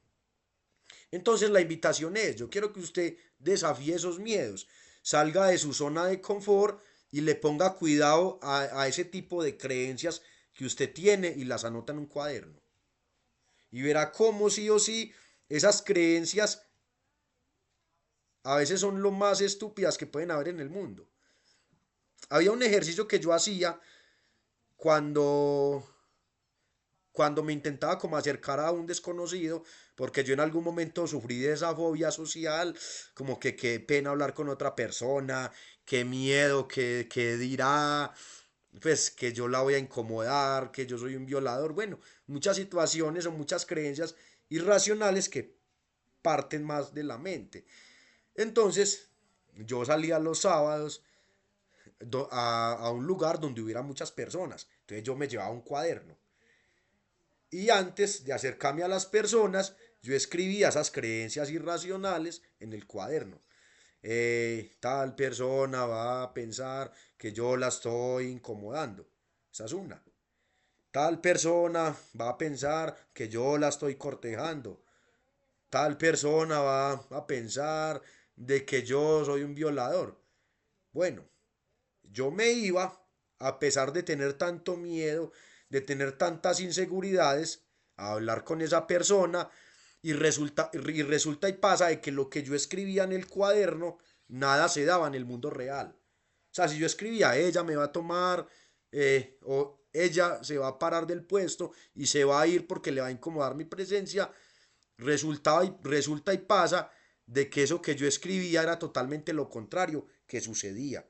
Entonces la invitación es, yo quiero que usted desafíe esos miedos, salga de su zona de confort y le ponga cuidado a ese tipo de creencias que usted tiene y las anota en un cuaderno. Y verá cómo sí o sí esas creencias a veces son lo más estúpidas que pueden haber en el mundo. Había un ejercicio que yo hacía cuando me intentaba como acercar a un desconocido, porque yo en algún momento sufrí de esa fobia social, como que qué pena hablar con otra persona, qué miedo, qué dirá, pues que yo la voy a incomodar, que yo soy un violador, bueno, muchas situaciones o muchas creencias irracionales que parten más de la mente. Entonces, yo salía los sábados a un lugar donde hubiera muchas personas, entonces yo me llevaba un cuaderno y antes de acercarme a las personas, yo escribía esas creencias irracionales en el cuaderno. Tal persona va a pensar que yo la estoy incomodando. Esa es una. Tal persona va a pensar que yo la estoy cortejando. Tal persona va a pensar de que yo soy un violador. Bueno, yo me iba, a pesar de tener tanto miedo, de tener tantas inseguridades, a hablar con esa persona y pasa de que lo que yo escribía en el cuaderno, nada se daba en el mundo real. O sea, si yo escribía, ella me va a tomar o ella se va a parar del puesto y se va a ir porque le va a incomodar mi presencia, resulta y pasa de que eso que yo escribía era totalmente lo contrario que sucedía.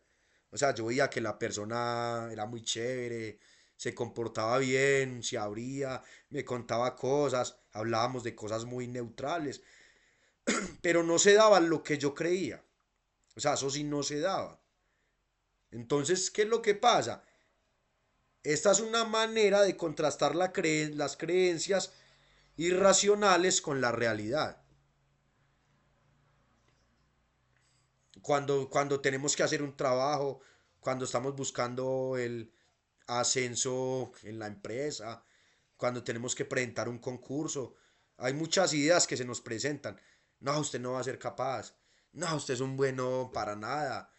O sea, yo veía que la persona era muy chévere, se comportaba bien, se abría, me contaba cosas, hablábamos de cosas muy neutrales, pero no se daba lo que yo creía. O sea, eso sí no se daba. Entonces, ¿qué es lo que pasa? Esta es una manera de contrastar las creencias irracionales con la realidad. Cuando tenemos que hacer un trabajo, cuando estamos buscando el ascenso en la empresa, cuando tenemos que presentar un concurso, hay muchas ideas que se nos presentan. No, usted no va a ser capaz. No, usted es un bueno para nada.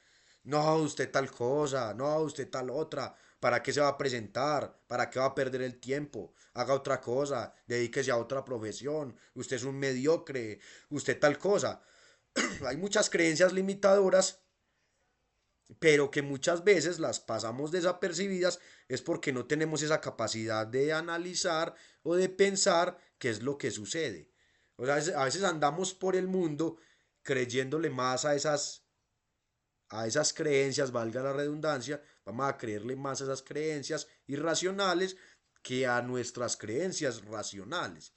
No, usted tal cosa. No, usted tal otra. ¿Para qué se va a presentar? ¿Para qué va a perder el tiempo? Haga otra cosa. Dedíquese a otra profesión. Usted es un mediocre. Usted tal cosa. Hay muchas creencias limitadoras, pero que muchas veces las pasamos desapercibidas es porque no tenemos esa capacidad de analizar o de pensar qué es lo que sucede. O sea, a veces andamos por el mundo creyéndole más a esas creencias, valga la redundancia, vamos a creerle más a esas creencias irracionales que a nuestras creencias racionales.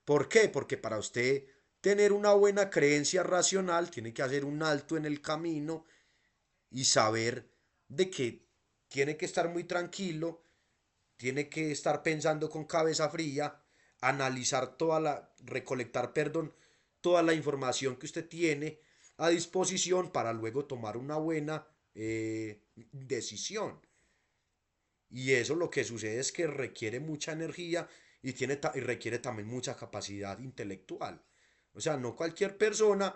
¿Por qué? Porque para usted tener una buena creencia racional tiene que hacer un alto en el camino y saber de que tiene que estar muy tranquilo, tiene que estar pensando con cabeza fría, analizar recolectar, perdón, toda la información que usted tiene a disposición para luego tomar una buena decisión. Y eso lo que sucede es que requiere mucha energía y requiere también mucha capacidad intelectual. O sea, no cualquier persona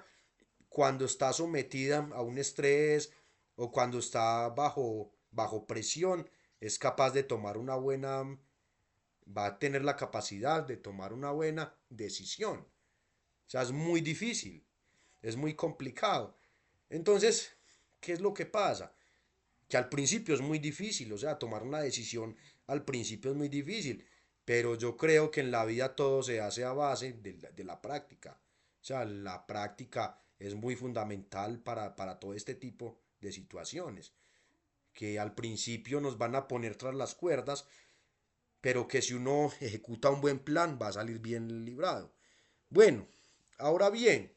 cuando está sometida a un estrés o cuando está bajo presión es capaz de tomar una buena, va a tener la capacidad de tomar una buena decisión. O sea, es muy difícil, es muy complicado. Entonces, ¿qué es lo que pasa? Que al principio es muy difícil, o sea, tomar una decisión al principio es muy difícil, pero yo creo que en la vida todo se hace a base de la práctica. O sea, la práctica es muy fundamental para todo este tipo de situaciones, que al principio nos van a poner tras las cuerdas, pero que si uno ejecuta un buen plan va a salir bien librado. Bueno, ahora bien,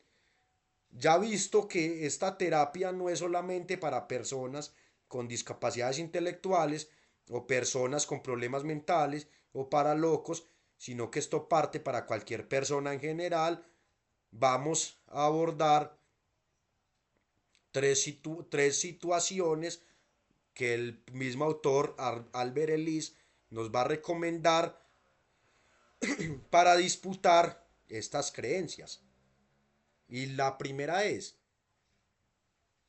ya visto que esta terapia no es solamente para personas con discapacidades intelectuales o personas con problemas mentales o para locos, sino que esto parte para cualquier persona en general, vamos a abordar tres situaciones que el mismo autor Albert Ellis nos va a recomendar para disputar estas creencias. Y la primera es,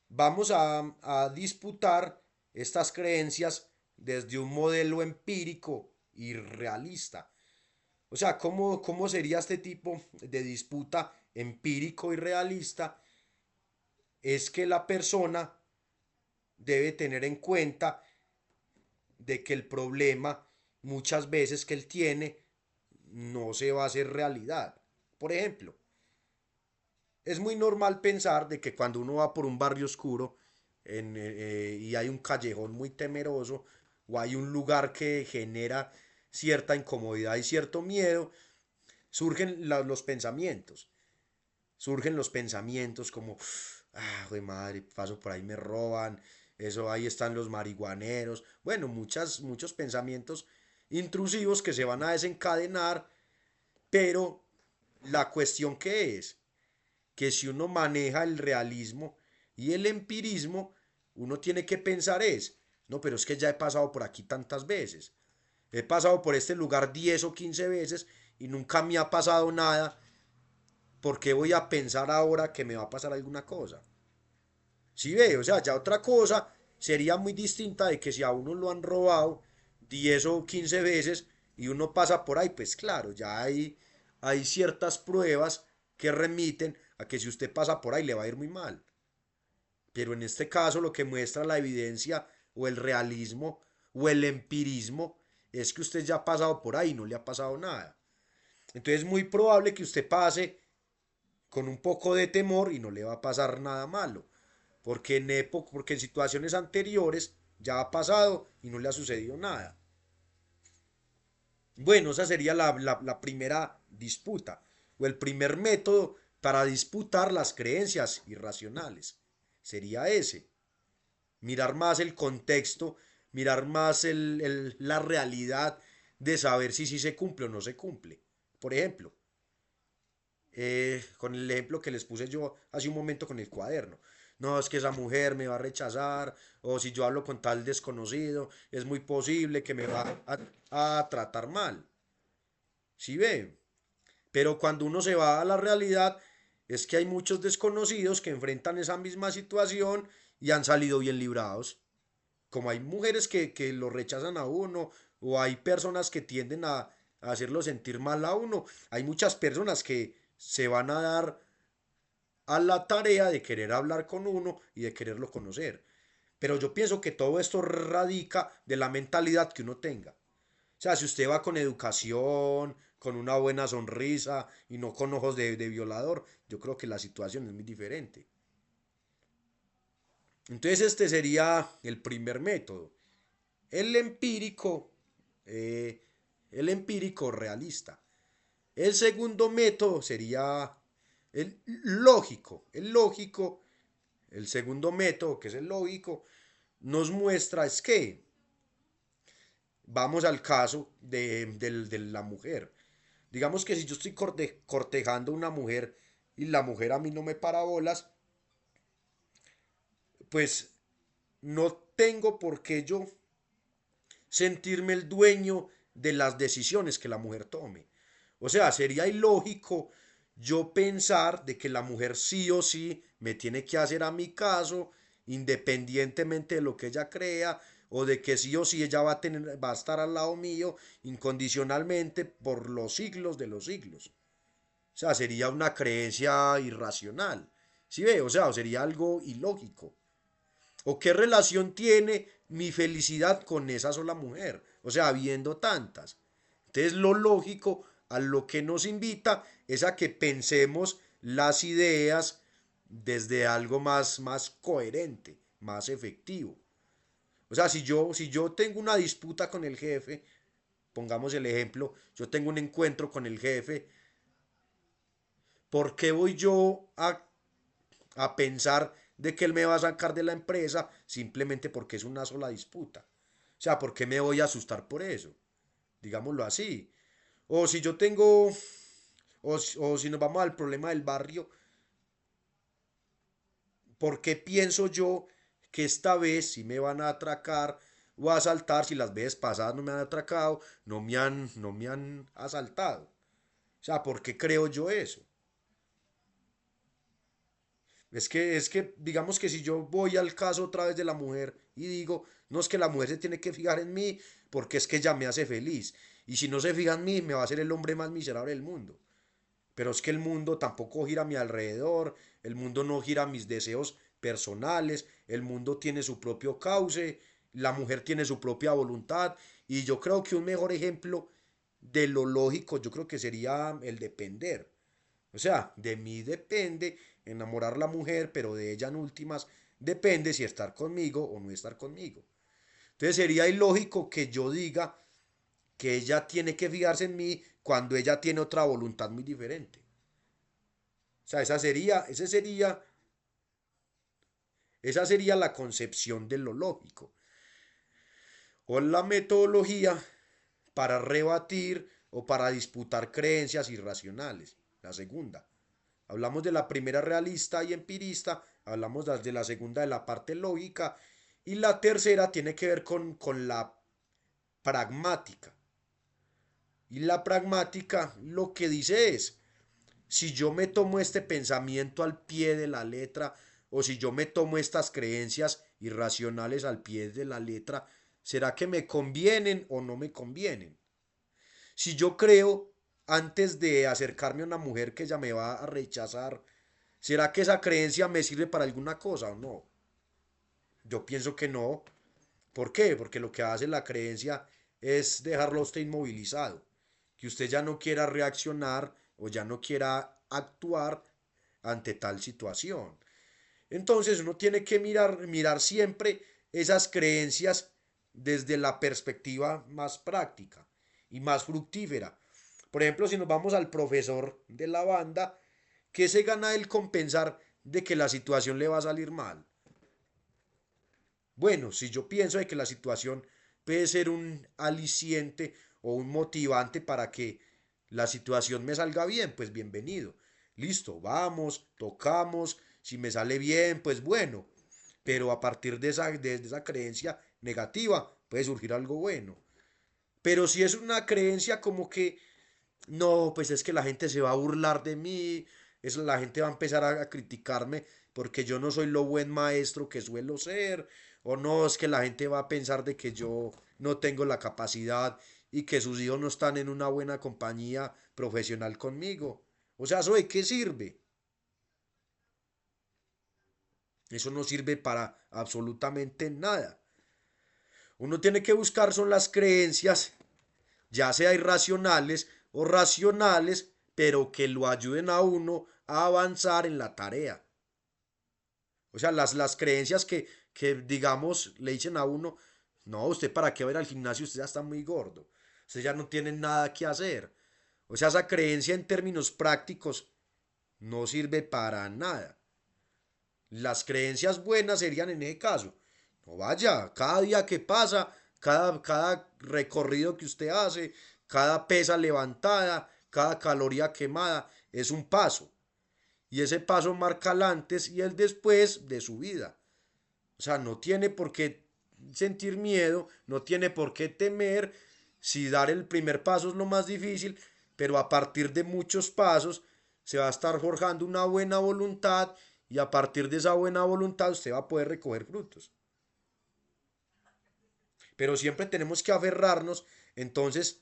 vamos a disputar estas creencias desde un modelo empírico y realista. O sea, ¿cómo sería este tipo de disputa empírico y realista? Es que la persona debe tener en cuenta de que el problema muchas veces que él tiene no se va a hacer realidad. Por ejemplo, es muy normal pensar de que cuando uno va por un barrio oscuro y hay un callejón muy temeroso o hay un lugar que genera cierta incomodidad y cierto miedo, surgen los pensamientos. Surgen los pensamientos como, ah, güey madre, paso por ahí me roban, eso ahí están los marihuaneros. Bueno, muchos pensamientos intrusivos que se van a desencadenar, pero la cuestión que es que si uno maneja el realismo y el empirismo, uno tiene que pensar es, no, pero es que ya he pasado por aquí tantas veces. He pasado por este lugar 10 o 15 veces y nunca me ha pasado nada. ¿Por qué voy a pensar ahora que me va a pasar alguna cosa? Si ve, o sea, ya otra cosa sería muy distinta de que si a uno lo han robado 10 o 15 veces y uno pasa por ahí, pues claro, ya hay ciertas pruebas que remiten a que si usted pasa por ahí le va a ir muy mal. Pero en este caso lo que muestra la evidencia o el realismo o el empirismo es que usted ya ha pasado por ahí y no le ha pasado nada. Entonces es muy probable que usted pase con un poco de temor y no le va a pasar nada malo. Porque en situaciones anteriores ya ha pasado y no le ha sucedido nada. Bueno, esa sería la primera disputa o el primer método para disputar las creencias irracionales. Sería ese. Mirar más el contexto, mirar más la realidad de saber si sí se cumple o no se cumple. Por ejemplo, con el ejemplo que les puse yo hace un momento con el cuaderno. No, es que esa mujer me va a rechazar, o si yo hablo con tal desconocido, es muy posible que me va a tratar mal. ¿Sí ve? Pero cuando uno se va a la realidad, es que hay muchos desconocidos que enfrentan esa misma situación y han salido bien librados. Como hay mujeres que lo rechazan a uno, o hay personas que tienden a hacerlo sentir mal a uno, hay muchas personas que se van a dar a la tarea de querer hablar con uno y de quererlo conocer. Pero yo pienso que todo esto radica de la mentalidad que uno tenga. O sea, si usted va con educación, con una buena sonrisa y no con ojos de violador, yo creo que la situación es muy diferente. Entonces este sería el primer método. El empírico, eh, el empírico realista. El segundo método sería el lógico. El segundo método, que es el lógico, nos muestra es que, vamos al caso de la mujer. Digamos que si yo estoy cortejando a una mujer y la mujer a mí no me para bolas, pues no tengo por qué yo sentirme el dueño de las decisiones que la mujer tome. O sea, sería ilógico yo pensar de que la mujer sí o sí me tiene que hacer a mi caso, independientemente de lo que ella crea, o de que sí o sí ella va a estar al lado mío incondicionalmente por los siglos de los siglos. O sea, sería una creencia irracional. ¿Sí ve? O sea, sería algo ilógico. ¿O qué relación tiene mi felicidad con esa sola mujer? O sea, habiendo tantas. Entonces, lo lógico a lo que nos invita es a que pensemos las ideas desde algo más coherente, más efectivo. O sea, si yo tengo una disputa con el jefe, pongamos el ejemplo, yo tengo un encuentro con el jefe, ¿por qué voy yo a pensar de que él me va a sacar de la empresa simplemente porque es una sola disputa? O sea, ¿por qué me voy a asustar por eso? Digámoslo así. O si yo tengo, o si nos vamos al problema del barrio, ¿por qué pienso yo que esta vez si me van a atracar o a asaltar si las veces pasadas no me han atracado, no me han asaltado? O sea, ¿por qué creo yo eso? digamos que si yo voy al caso otra vez de la mujer y digo, no es que la mujer se tiene que fijar en mí porque es que ella me hace feliz. Y si no se fija en mí, me va a ser el hombre más miserable del mundo. Pero es que el mundo tampoco gira a mi alrededor, el mundo no gira a mis deseos personales, el mundo tiene su propio cauce, la mujer tiene su propia voluntad y yo creo que un mejor ejemplo de lo lógico yo creo que sería el depender. O sea, de mí depende enamorar a la mujer, pero de ella en últimas depende si estar conmigo o no estar conmigo. Entonces sería ilógico que yo diga que ella tiene que fijarse en mí cuando ella tiene otra voluntad muy diferente. O sea, esa sería la concepción de lo lógico. O la metodología para rebatir o para disputar creencias irracionales. La segunda. Hablamos de la primera realista y empirista, hablamos de la segunda de la parte lógica y la tercera tiene que ver con la pragmática. Y la pragmática lo que dice es, si yo me tomo este pensamiento al pie de la letra o si yo me tomo estas creencias irracionales al pie de la letra, ¿será que me convienen o no me convienen? Si yo creo antes de acercarme a una mujer que ella me va a rechazar, ¿será que esa creencia me sirve para alguna cosa o no? Yo pienso que no. ¿Por qué? Porque lo que hace la creencia es dejarlo a usted inmovilizado. Que usted ya no quiera reaccionar o ya no quiera actuar ante tal situación. Entonces uno tiene que mirar siempre esas creencias desde la perspectiva más práctica y más fructífera. Por ejemplo, si nos vamos al profesor de la banda, ¿qué se gana el compensar de que la situación le va a salir mal? Bueno, si yo pienso de que la situación puede ser un aliciente o un motivante para que la situación me salga bien, pues bienvenido. Listo, vamos, tocamos, si me sale bien, pues bueno. Pero a partir de esa creencia negativa puede surgir algo bueno. Pero si es una creencia como que, no, pues es que la gente se va a burlar de mí, la gente va a empezar a criticarme porque yo no soy lo buen maestro que suelo ser, o no, es que la gente va a pensar de que yo no tengo la capacidad y que sus hijos no están en una buena compañía profesional conmigo. O sea, ¿eso de qué sirve? Eso no sirve para absolutamente nada. Uno tiene que buscar son las creencias, ya sea irracionales o racionales, pero que lo ayuden a uno a avanzar en la tarea. O sea, las creencias que, digamos, le dicen a uno, no, usted para qué va a ir al gimnasio, usted ya está muy gordo, usted ya no tiene nada que hacer. O sea, esa creencia en términos prácticos no sirve para nada. Las creencias buenas serían en ese caso. No vaya, cada día que pasa, cada recorrido que usted hace, cada pesa levantada, cada caloría quemada, es un paso. Y ese paso marca el antes y el después de su vida. O sea, no tiene por qué sentir miedo, no tiene por qué temer si dar el primer paso es lo más difícil, pero a partir de muchos pasos se va a estar forjando una buena voluntad y a partir de esa buena voluntad usted va a poder recoger frutos. Pero siempre tenemos que aferrarnos entonces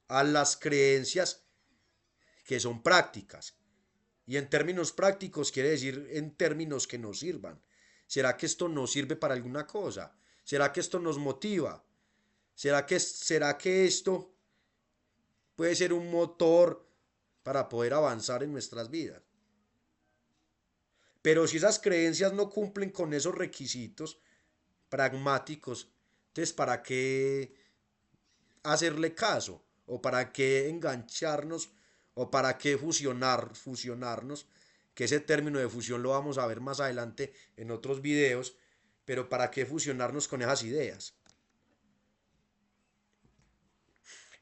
a las creencias que son prácticas. Y en términos prácticos quiere decir en términos que nos sirvan. ¿Será que esto nos sirve para alguna cosa? ¿Será que esto nos motiva? ¿Será que esto puede ser un motor para poder avanzar en nuestras vidas? Pero si esas creencias no cumplen con esos requisitos pragmáticos, entonces ¿para qué hacerle caso? ¿O para qué engancharnos? ¿O para qué fusionarnos? Que ese término de fusión lo vamos a ver más adelante en otros videos, pero ¿para qué fusionarnos con esas ideas?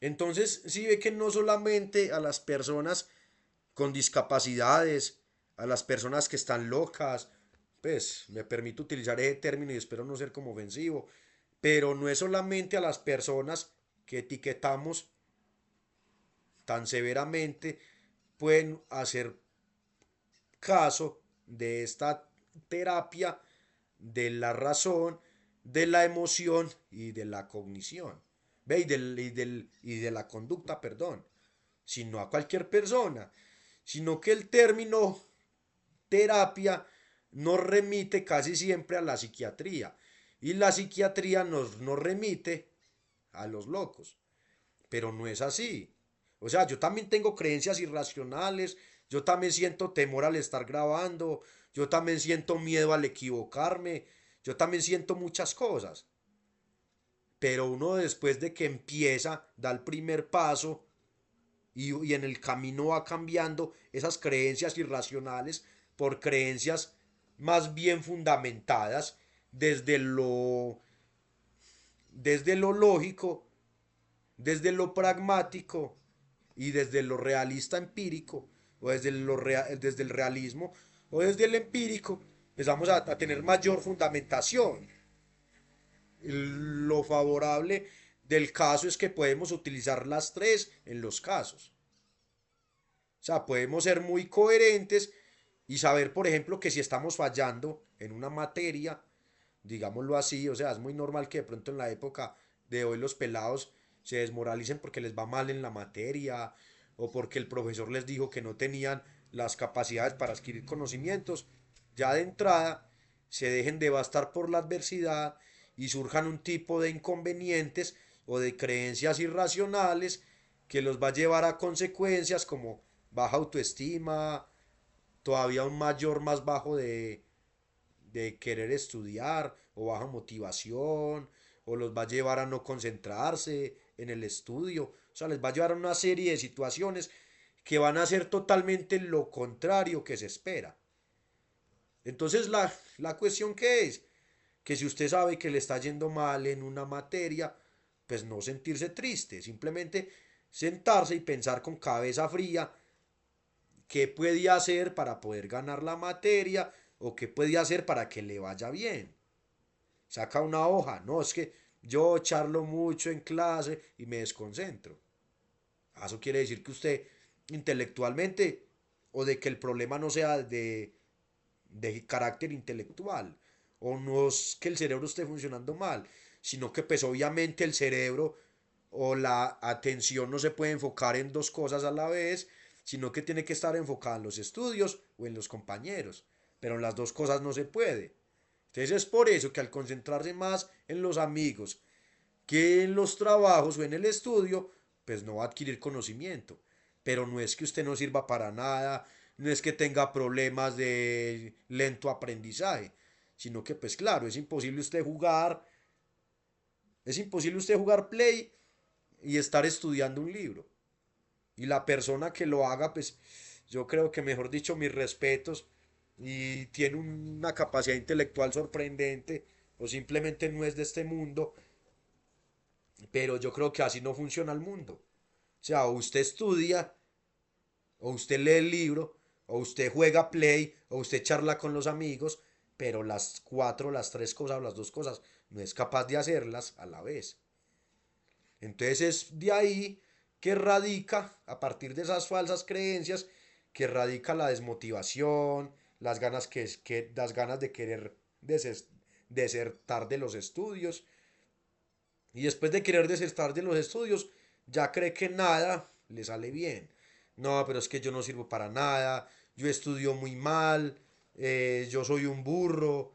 Entonces, si ve que no solamente a las personas con discapacidades, a las personas que están locas, pues me permito utilizar ese término y espero no ser como ofensivo, pero no es solamente a las personas que etiquetamos tan severamente, pueden hacer caso de esta terapia de la razón, de la emoción y de la cognición. ¿Ve? Y de la conducta, perdón. Sino a cualquier persona. Sino que el término terapia nos remite casi siempre a la psiquiatría. Y la psiquiatría nos remite a los locos. Pero no es así. O sea, yo también tengo creencias irracionales, yo también siento temor al estar grabando, yo también siento miedo al equivocarme, yo también siento muchas cosas. Pero uno después de que empieza, da el primer paso y en el camino va cambiando esas creencias irracionales por creencias más bien fundamentadas desde desde lo lógico, desde lo pragmático y desde lo realista empírico, o desde el realismo, o desde el empírico, empezamos a tener mayor fundamentación. Lo favorable del caso es que podemos utilizar las tres en los casos. O sea, podemos ser muy coherentes y saber, por ejemplo, que si estamos fallando en una materia, digámoslo así, o sea, es muy normal que de pronto en la época de hoy los pelados se desmoralicen porque les va mal en la materia o porque el profesor les dijo que no tenían las capacidades para adquirir conocimientos. Ya de entrada se dejen devastar por la adversidad y surjan un tipo de inconvenientes o de creencias irracionales que los va a llevar a consecuencias como baja autoestima, todavía un mayor más bajo de querer estudiar o baja motivación o los va a llevar a no concentrarse en el estudio. O sea, les va a llevar a una serie de situaciones que van a ser totalmente lo contrario que se espera. Entonces la cuestión que es, que si usted sabe que le está yendo mal en una materia, pues no sentirse triste, simplemente sentarse y pensar con cabeza fría qué puede hacer para poder ganar la materia o qué puede hacer para que le vaya bien. Saca una hoja, no, es que yo charlo mucho en clase y me desconcentro. Eso quiere decir que usted intelectualmente o de que el problema no sea de carácter intelectual o no es que el cerebro esté funcionando mal, sino que pues obviamente el cerebro o la atención no se puede enfocar en dos cosas a la vez, sino que tiene que estar enfocada en los estudios o en los compañeros, pero en las dos cosas no se puede. Entonces es por eso que al concentrarse más en los amigos que en los trabajos o en el estudio, pues no va a adquirir conocimiento. Pero no es que usted no sirva para nada, no es que tenga problemas de lento aprendizaje, sino que pues claro, es imposible usted jugar Play y estar estudiando un libro. Y la persona que lo haga, pues yo creo que mejor dicho, mis respetos y tiene una capacidad intelectual sorprendente o simplemente no es de este mundo, pero yo creo que así no funciona el mundo. O sea, o usted estudia, o usted lee el libro, o usted juega play, o usted charla con los amigos, pero las cuatro, las tres cosas o las dos cosas no es capaz de hacerlas a la vez. Entonces es de ahí que radica, a partir de esas falsas creencias, que radica la desmotivación, las ganas de querer desertar de los estudios. Y después de querer desertar de los estudios, ya cree que nada le sale bien. No, pero es que yo no sirvo para nada, yo estudio muy mal, yo soy un burro.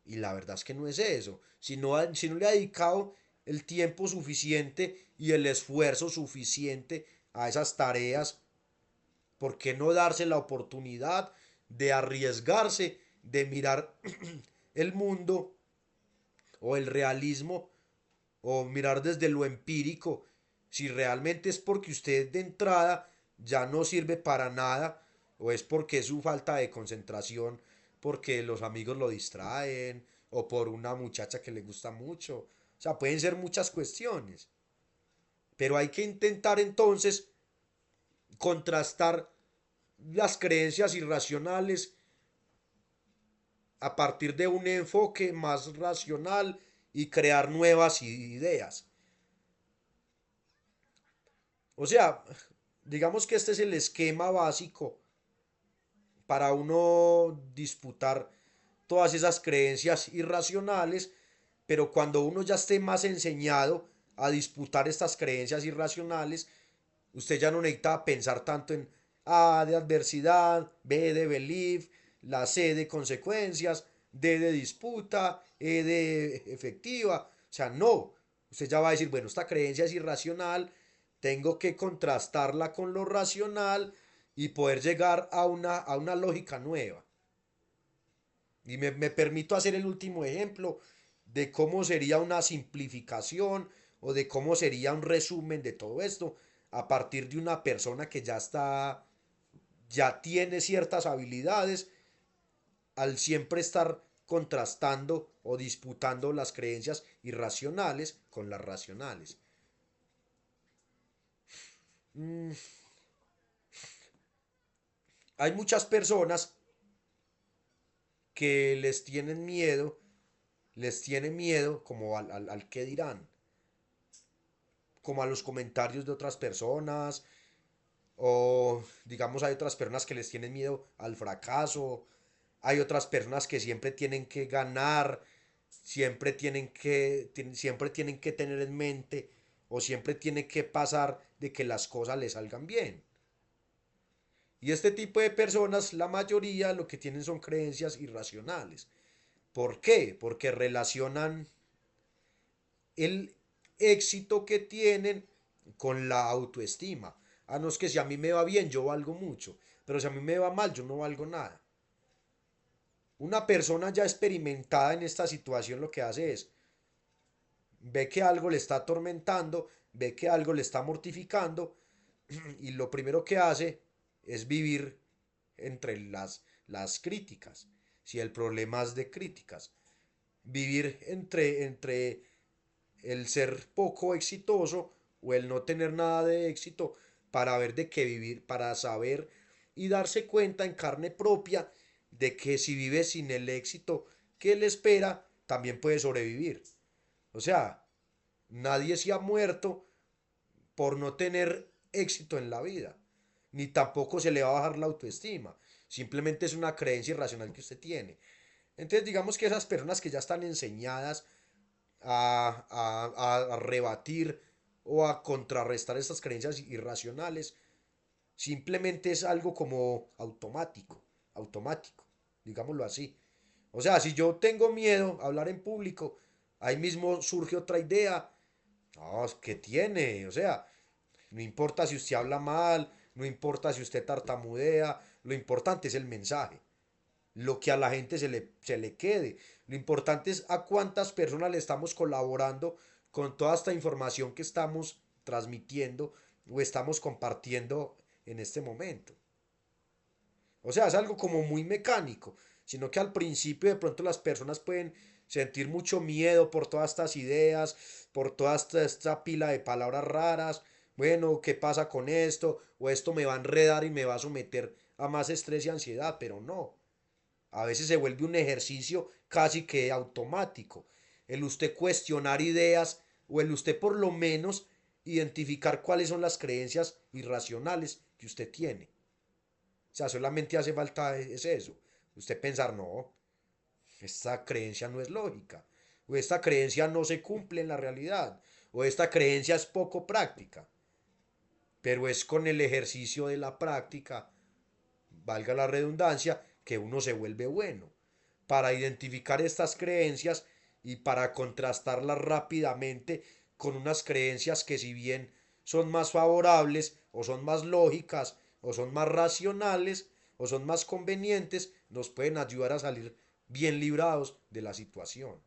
Y la verdad es que no es eso. Si no le ha dedicado el tiempo suficiente y el esfuerzo suficiente a esas tareas, ¿por qué no darse la oportunidad de arriesgarse, de mirar el mundo o el realismo o mirar desde lo empírico si realmente es porque usted de entrada ya no sirve para nada o es porque es su falta de concentración, porque los amigos lo distraen o por una muchacha que le gusta mucho? O sea, pueden ser muchas cuestiones, pero hay que intentar entonces contrastar las creencias irracionales a partir de un enfoque más racional y crear nuevas ideas. O sea, digamos que este es el esquema básico para uno disputar todas esas creencias irracionales, pero cuando uno ya esté más enseñado a disputar estas creencias irracionales, usted ya no necesita pensar tanto en A de adversidad, B de belief, la C de consecuencias, D de disputa, E de efectiva. O sea, no. Usted ya va a decir, bueno, esta creencia es irracional, tengo que contrastarla con lo racional y poder llegar a una lógica nueva. Y me permito hacer el último ejemplo de cómo sería una simplificación o de cómo sería un resumen de todo esto a partir de una persona que ya está, ya tiene ciertas habilidades al siempre estar contrastando o disputando las creencias irracionales con las racionales. Mm, Hay muchas personas que les tienen miedo como al que dirán, como a los comentarios de otras personas, o digamos hay otras personas que les tienen miedo al fracaso, hay otras personas que siempre tienen que ganar, siempre tienen que tener en mente o siempre tiene que pasar de que las cosas les salgan bien. Y este tipo de personas, la mayoría lo que tienen son creencias irracionales. ¿Por qué? Porque relacionan el éxito que tienen con la autoestima. Ah, no, es que si a mí me va bien, yo valgo mucho. Pero si a mí me va mal, yo no valgo nada. Una persona ya experimentada en esta situación lo que hace es, ve que algo le está atormentando, ve que algo le está mortificando y lo primero que hace es vivir entre las críticas. Si el problema es de críticas, vivir entre el ser poco exitoso o el no tener nada de éxito para ver de qué vivir, para saber y darse cuenta en carne propia de que si vive sin el éxito que le espera, también puede sobrevivir. O sea, nadie se ha muerto por no tener éxito en la vida, ni tampoco se le va a bajar la autoestima. Simplemente es una creencia irracional que usted tiene. Entonces, digamos que esas personas que ya están enseñadas a rebatir o a contrarrestar estas creencias irracionales, simplemente es algo como automático, digámoslo así. O sea, si yo tengo miedo a hablar en público, ahí mismo surge otra idea. No, ¿qué tiene? O sea, no importa si usted habla mal, no importa si usted tartamudea, lo importante es el mensaje, lo que a la gente se le quede. Lo importante es a cuántas personas le estamos colaborando con toda esta información que estamos transmitiendo o estamos compartiendo en este momento. O sea, es algo como muy mecánico, sino que al principio de pronto las personas pueden sentir mucho miedo por todas estas ideas, por toda esta pila de palabras raras. Bueno, ¿qué pasa con esto? O esto me va a enredar y me va a someter a más estrés y ansiedad, pero no. A veces se vuelve un ejercicio casi que automático. El usted cuestionar ideas o el usted por lo menos identificar cuáles son las creencias irracionales que usted tiene. O sea, solamente hace falta es eso. Usted pensar, no, esta creencia no es lógica. O esta creencia no se cumple en la realidad. O esta creencia es poco práctica. Pero es con el ejercicio de la práctica, valga la redundancia, que uno se vuelve bueno para identificar estas creencias y para contrastarlas rápidamente con unas creencias que si bien son más favorables o son más lógicas o son más racionales o son más convenientes, nos pueden ayudar a salir bien librados de la situación.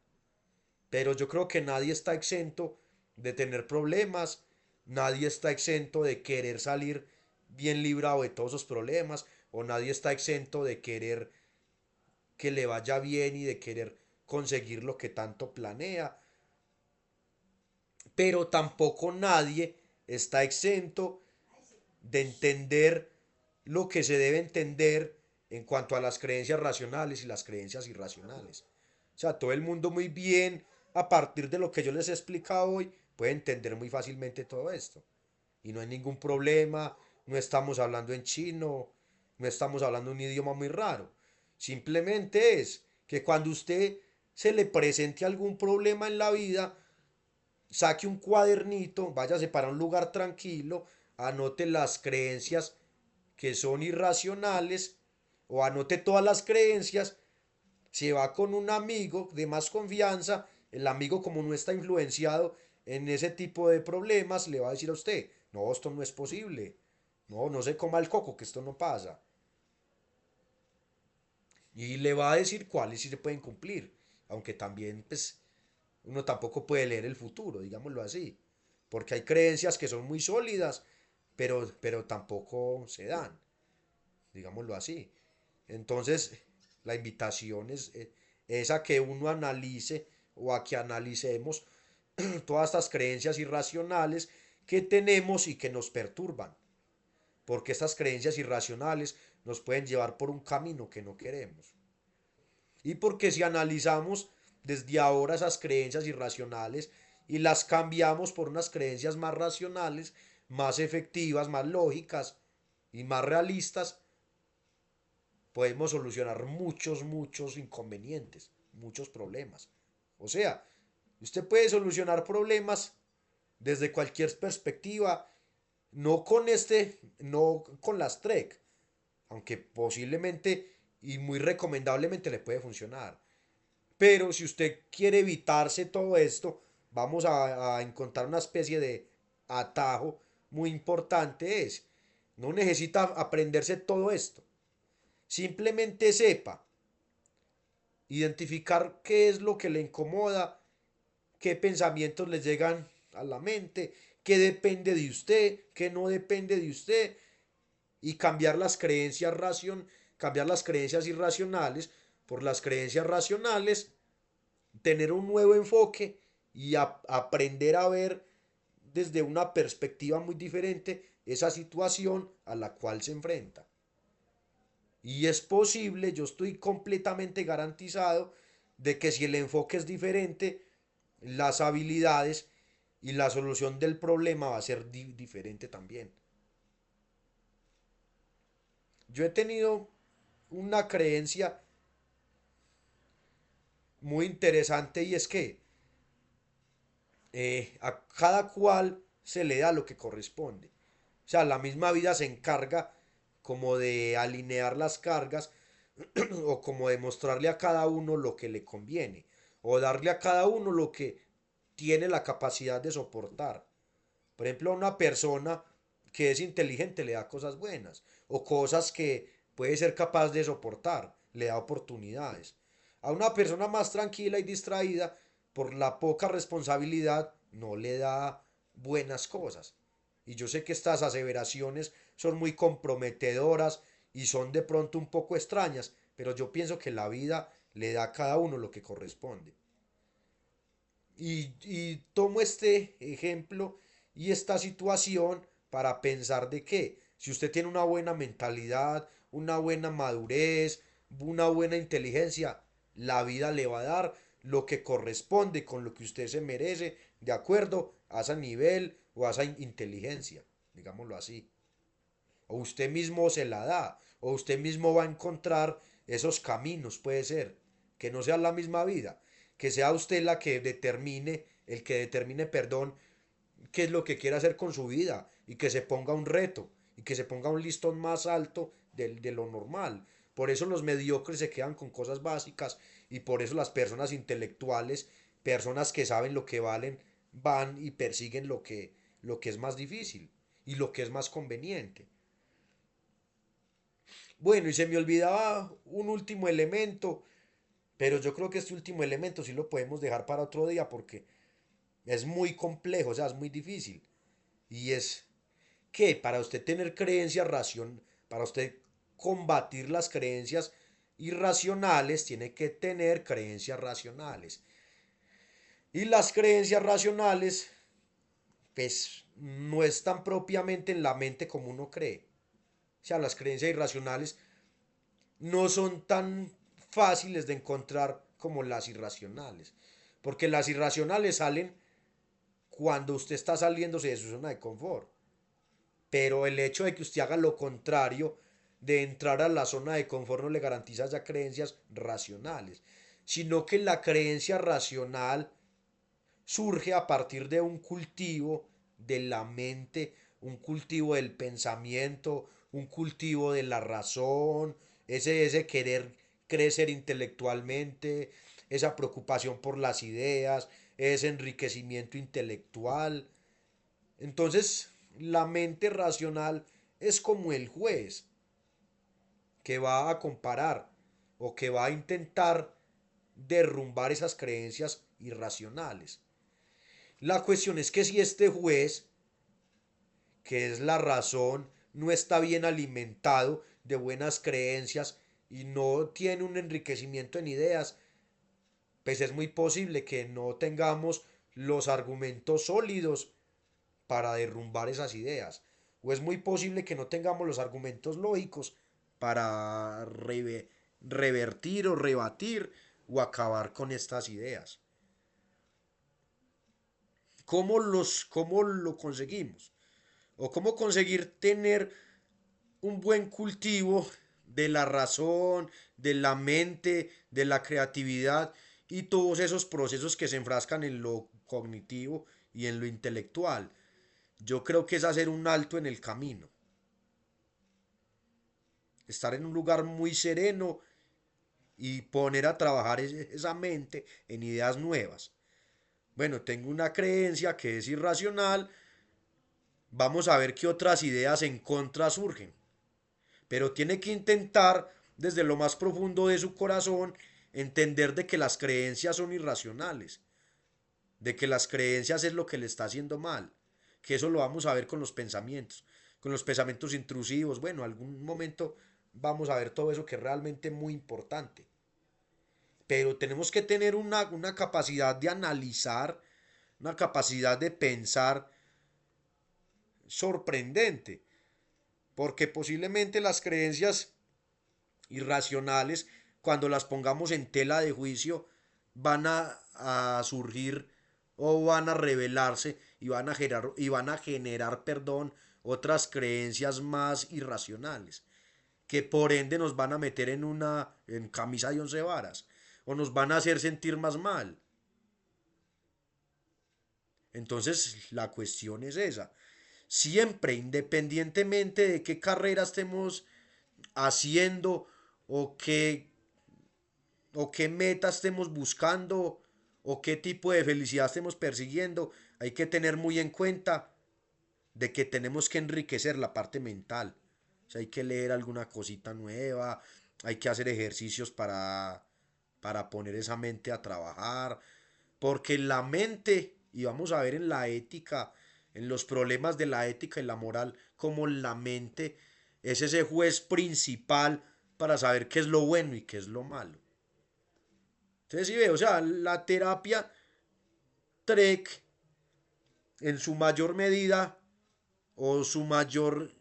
Pero yo creo que nadie está exento de tener problemas, nadie está exento de querer salir bien librado de todos esos problemas, o nadie está exento de querer que le vaya bien y de querer conseguir lo que tanto planea. Pero tampoco nadie está exento de entender lo que se debe entender en cuanto a las creencias racionales y las creencias irracionales. O sea, todo el mundo muy bien, a partir de lo que yo les he explicado hoy, puede entender muy fácilmente todo esto. Y no hay ningún problema, no estamos hablando en chino, no estamos hablando un idioma muy raro. Simplemente es que cuando usted se le presente algún problema en la vida, saque un cuadernito, váyase para un lugar tranquilo, anote las creencias que son irracionales o anote todas las creencias, se va con un amigo de más confianza, el amigo como no está influenciado en ese tipo de problemas, le va a decir a usted, no, esto no es posible, no, no se coma el coco, que esto no pasa. Y le va a decir cuáles sí se pueden cumplir, aunque también pues uno tampoco puede leer el futuro, digámoslo así, porque hay creencias que son muy sólidas, pero tampoco se dan, digámoslo así. Entonces, la invitación es a que uno analice o a que analicemos todas estas creencias irracionales que tenemos y que nos perturban, porque estas creencias irracionales nos pueden llevar por un camino que no queremos. Y porque si analizamos desde ahora esas creencias irracionales y las cambiamos por unas creencias más racionales, más efectivas, más lógicas y más realistas, podemos solucionar muchos inconvenientes, muchos problemas. O sea, usted puede solucionar problemas desde cualquier perspectiva, no con las TREC, aunque posiblemente y muy recomendablemente le puede funcionar. Pero si usted quiere evitarse todo esto, vamos a encontrar una especie de atajo muy importante es, no necesita aprenderse todo esto. Simplemente sepa identificar qué es lo que le incomoda, qué pensamientos le llegan a la mente, qué depende de usted, qué no depende de usted y cambiar las creencias irracionales por las creencias racionales, tener un nuevo enfoque y aprender a ver desde una perspectiva muy diferente esa situación a la cual se enfrenta. Y es posible, yo estoy completamente garantizado de que si el enfoque es diferente, las habilidades y la solución del problema va a ser diferente también. Yo he tenido una creencia muy interesante y es que a cada cual se le da lo que corresponde. O sea, la misma vida se encarga como de alinear las cargas o como de mostrarle a cada uno lo que le conviene o darle a cada uno lo que tiene la capacidad de soportar. Por ejemplo, a una persona que es inteligente le da cosas buenas o cosas que puede ser capaz de soportar, le da oportunidades. A una persona más tranquila y distraída, por la poca responsabilidad, no le da buenas cosas. Y yo sé que estas aseveraciones son muy comprometedoras y son de pronto un poco extrañas, pero yo pienso que la vida le da a cada uno lo que corresponde. Y tomo este ejemplo y esta situación para pensar de que si usted tiene una buena mentalidad, una buena madurez, una buena inteligencia, la vida le va a dar lo que corresponde con lo que usted se merece, de acuerdo a ese nivel o a esa inteligencia, digámoslo así. O usted mismo se la da, o usted mismo va a encontrar esos caminos, puede ser, que no sea la misma vida, que sea usted la que determine, el que determine, perdón, qué es lo que quiere hacer con su vida y que se ponga un reto y que se ponga un listón más alto de lo normal. Por eso los mediocres se quedan con cosas básicas y por eso las personas intelectuales, personas que saben lo que valen, van y persiguen lo que es más difícil y lo que es más conveniente. Bueno, y se me olvidaba un último elemento, pero yo creo que este último elemento sí lo podemos dejar para otro día porque es muy complejo, o sea, es muy difícil. Y es que para usted tener creencias para usted combatir las creencias irracionales, tiene que tener creencias racionales. Y las creencias racionales, pues, no están propiamente en la mente como uno cree. O sea, las creencias irracionales no son tan fáciles de encontrar como las irracionales. Porque las irracionales salen cuando usted está saliéndose de su zona de confort. Pero el hecho de que usted haga lo contrario de entrar a la zona de confort no le garantiza ya creencias racionales, sino que la creencia racional surge a partir de un cultivo de la mente, un cultivo del pensamiento, un cultivo de la razón, ese querer crecer intelectualmente, esa preocupación por las ideas, ese enriquecimiento intelectual. Entonces, la mente racional es como el juez que va a comparar o que va a intentar derrumbar esas creencias irracionales. La cuestión es que si este juez, que es la razón, no está bien alimentado de buenas creencias y no tiene un enriquecimiento en ideas, pues es muy posible que no tengamos los argumentos sólidos para derrumbar esas ideas. O es muy posible que no tengamos los argumentos lógicos para revertir o rebatir o acabar con estas ideas. ¿Cómo lo conseguimos? O cómo conseguir tener un buen cultivo de la razón, de la mente, de la creatividad y todos esos procesos que se enfrascan en lo cognitivo y en lo intelectual. Yo creo que es hacer un alto en el camino, estar en un lugar muy sereno y poner a trabajar esa mente en ideas nuevas. Bueno, tengo una creencia que es irracional, vamos a ver qué otras ideas en contra surgen. Pero tiene que intentar desde lo más profundo de su corazón entender de que las creencias son irracionales, de que las creencias es lo que le está haciendo mal, que eso lo vamos a ver con los pensamientos intrusivos, bueno, algún momento vamos a ver todo eso que es realmente muy importante, pero tenemos que tener una capacidad de analizar, una capacidad de pensar sorprendente, porque posiblemente las creencias irracionales, cuando las pongamos en tela de juicio, van a surgir o van a revelarse y van a generar, perdón, otras creencias más irracionales, que por ende nos van a meter en camisa de once varas o nos van a hacer sentir más mal. Entonces la cuestión es esa. Siempre, independientemente de qué carrera estemos haciendo o qué meta estemos buscando o qué tipo de felicidad estemos persiguiendo, hay que tener muy en cuenta de que tenemos que enriquecer la parte mental. O sea, hay que leer alguna cosita nueva, hay que hacer ejercicios para poner esa mente a trabajar, porque la mente, y vamos a ver en la ética, en los problemas de la ética y la moral, como la mente es ese juez principal para saber qué es lo bueno y qué es lo malo. Entonces, sí ve, o sea, la terapia TREC en su mayor medida o su mayor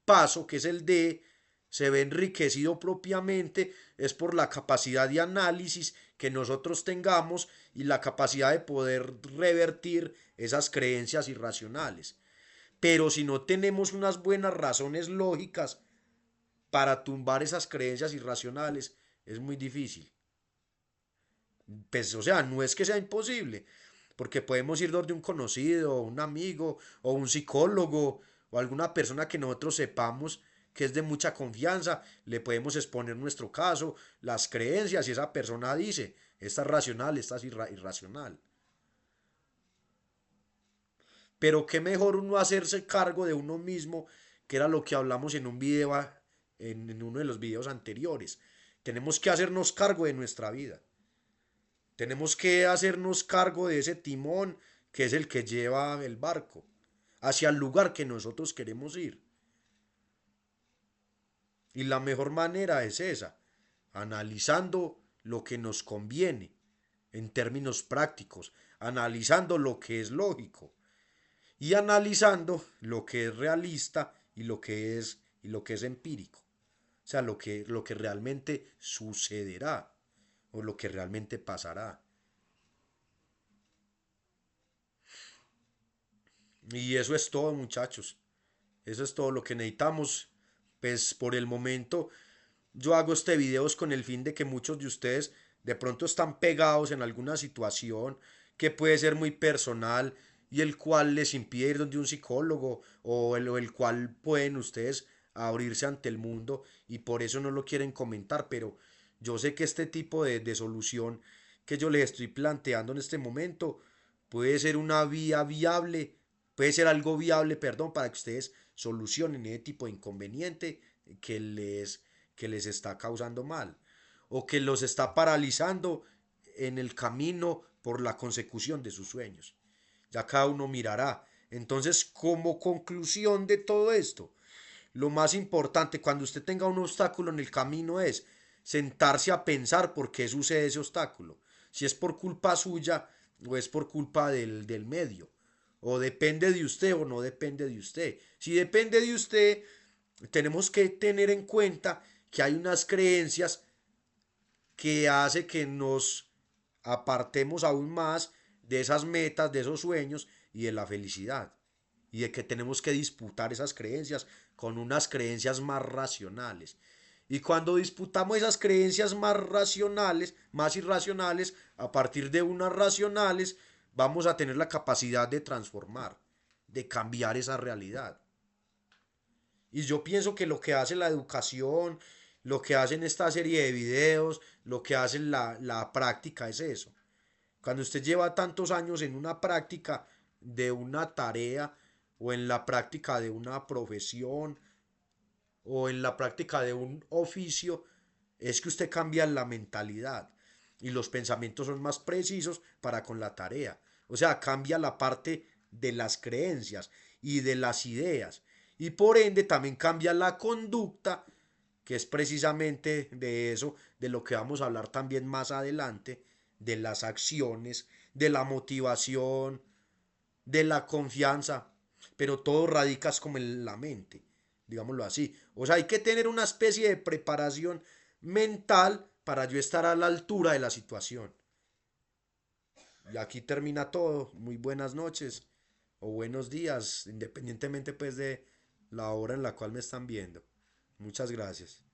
paso, que es el D, se ve enriquecido propiamente, es por la capacidad de análisis que nosotros tengamos y la capacidad de poder revertir esas creencias irracionales. Pero si no tenemos unas buenas razones lógicas para tumbar esas creencias irracionales, es muy difícil. Pues, o sea, no es que sea imposible, porque podemos ir donde un conocido, un amigo, o un psicólogo, o alguna persona que nosotros sepamos que es de mucha confianza, le podemos exponer nuestro caso, las creencias, y esa persona dice, esta es racional, esta es irracional. Pero qué mejor uno hacerse cargo de uno mismo, que era lo que hablamos en un video, en uno de los videos anteriores. Tenemos que hacernos cargo de nuestra vida. Tenemos que hacernos cargo de ese timón que es el que lleva el barco hacia el lugar que nosotros queremos ir. Y la mejor manera es esa, analizando lo que nos conviene en términos prácticos, analizando lo que es lógico y analizando lo que es realista y lo que es empírico. O sea, lo que realmente sucederá o lo que realmente pasará. Y eso es todo, muchachos. Eso es todo lo que necesitamos pues por el momento yo hago este videos con el fin de que muchos de ustedes de pronto están pegados en alguna situación que puede ser muy personal y el cual les impide ir donde un psicólogo o el cual pueden ustedes abrirse ante el mundo y por eso no lo quieren comentar, pero yo sé que este tipo de solución que yo les estoy planteando en este momento puede ser una vía viable, puede ser algo viable, perdón, para que ustedes solucionen ese tipo de inconveniente que les, que les está causando mal o que los está paralizando en el camino por la consecución de sus sueños. Ya cada uno mirará. Entonces, como conclusión de todo esto, lo más importante cuando usted tenga un obstáculo en el camino es sentarse a pensar por qué sucede ese obstáculo. Si es por culpa suya o es por culpa del medio. O depende de usted o no depende de usted. Si depende de usted, tenemos que tener en cuenta que hay unas creencias que hace que nos apartemos aún más de esas metas, de esos sueños y de la felicidad. Y de que tenemos que disputar esas creencias con unas creencias más racionales. Y cuando disputamos esas creencias más racionales, más irracionales, a partir de unas racionales, vamos a tener la capacidad de transformar, de cambiar esa realidad. Y yo pienso que lo que hace la educación, lo que hacen esta serie de videos, lo que hace la práctica es eso. Cuando usted lleva tantos años en una práctica de una tarea o en la práctica de una profesión o en la práctica de un oficio, es que usted cambia la mentalidad y los pensamientos son más precisos para con la tarea. O sea, cambia la parte de las creencias y de las ideas. Y por ende también cambia la conducta, que es precisamente de eso, de lo que vamos a hablar también más adelante, de las acciones, de la motivación, de la confianza, pero todo radica como en la mente, digámoslo así. O sea, hay que tener una especie de preparación mental para yo estar a la altura de la situación. Y aquí termina todo. Muy buenas noches o buenos días, independientemente pues de la hora en la cual me están viendo. Muchas gracias.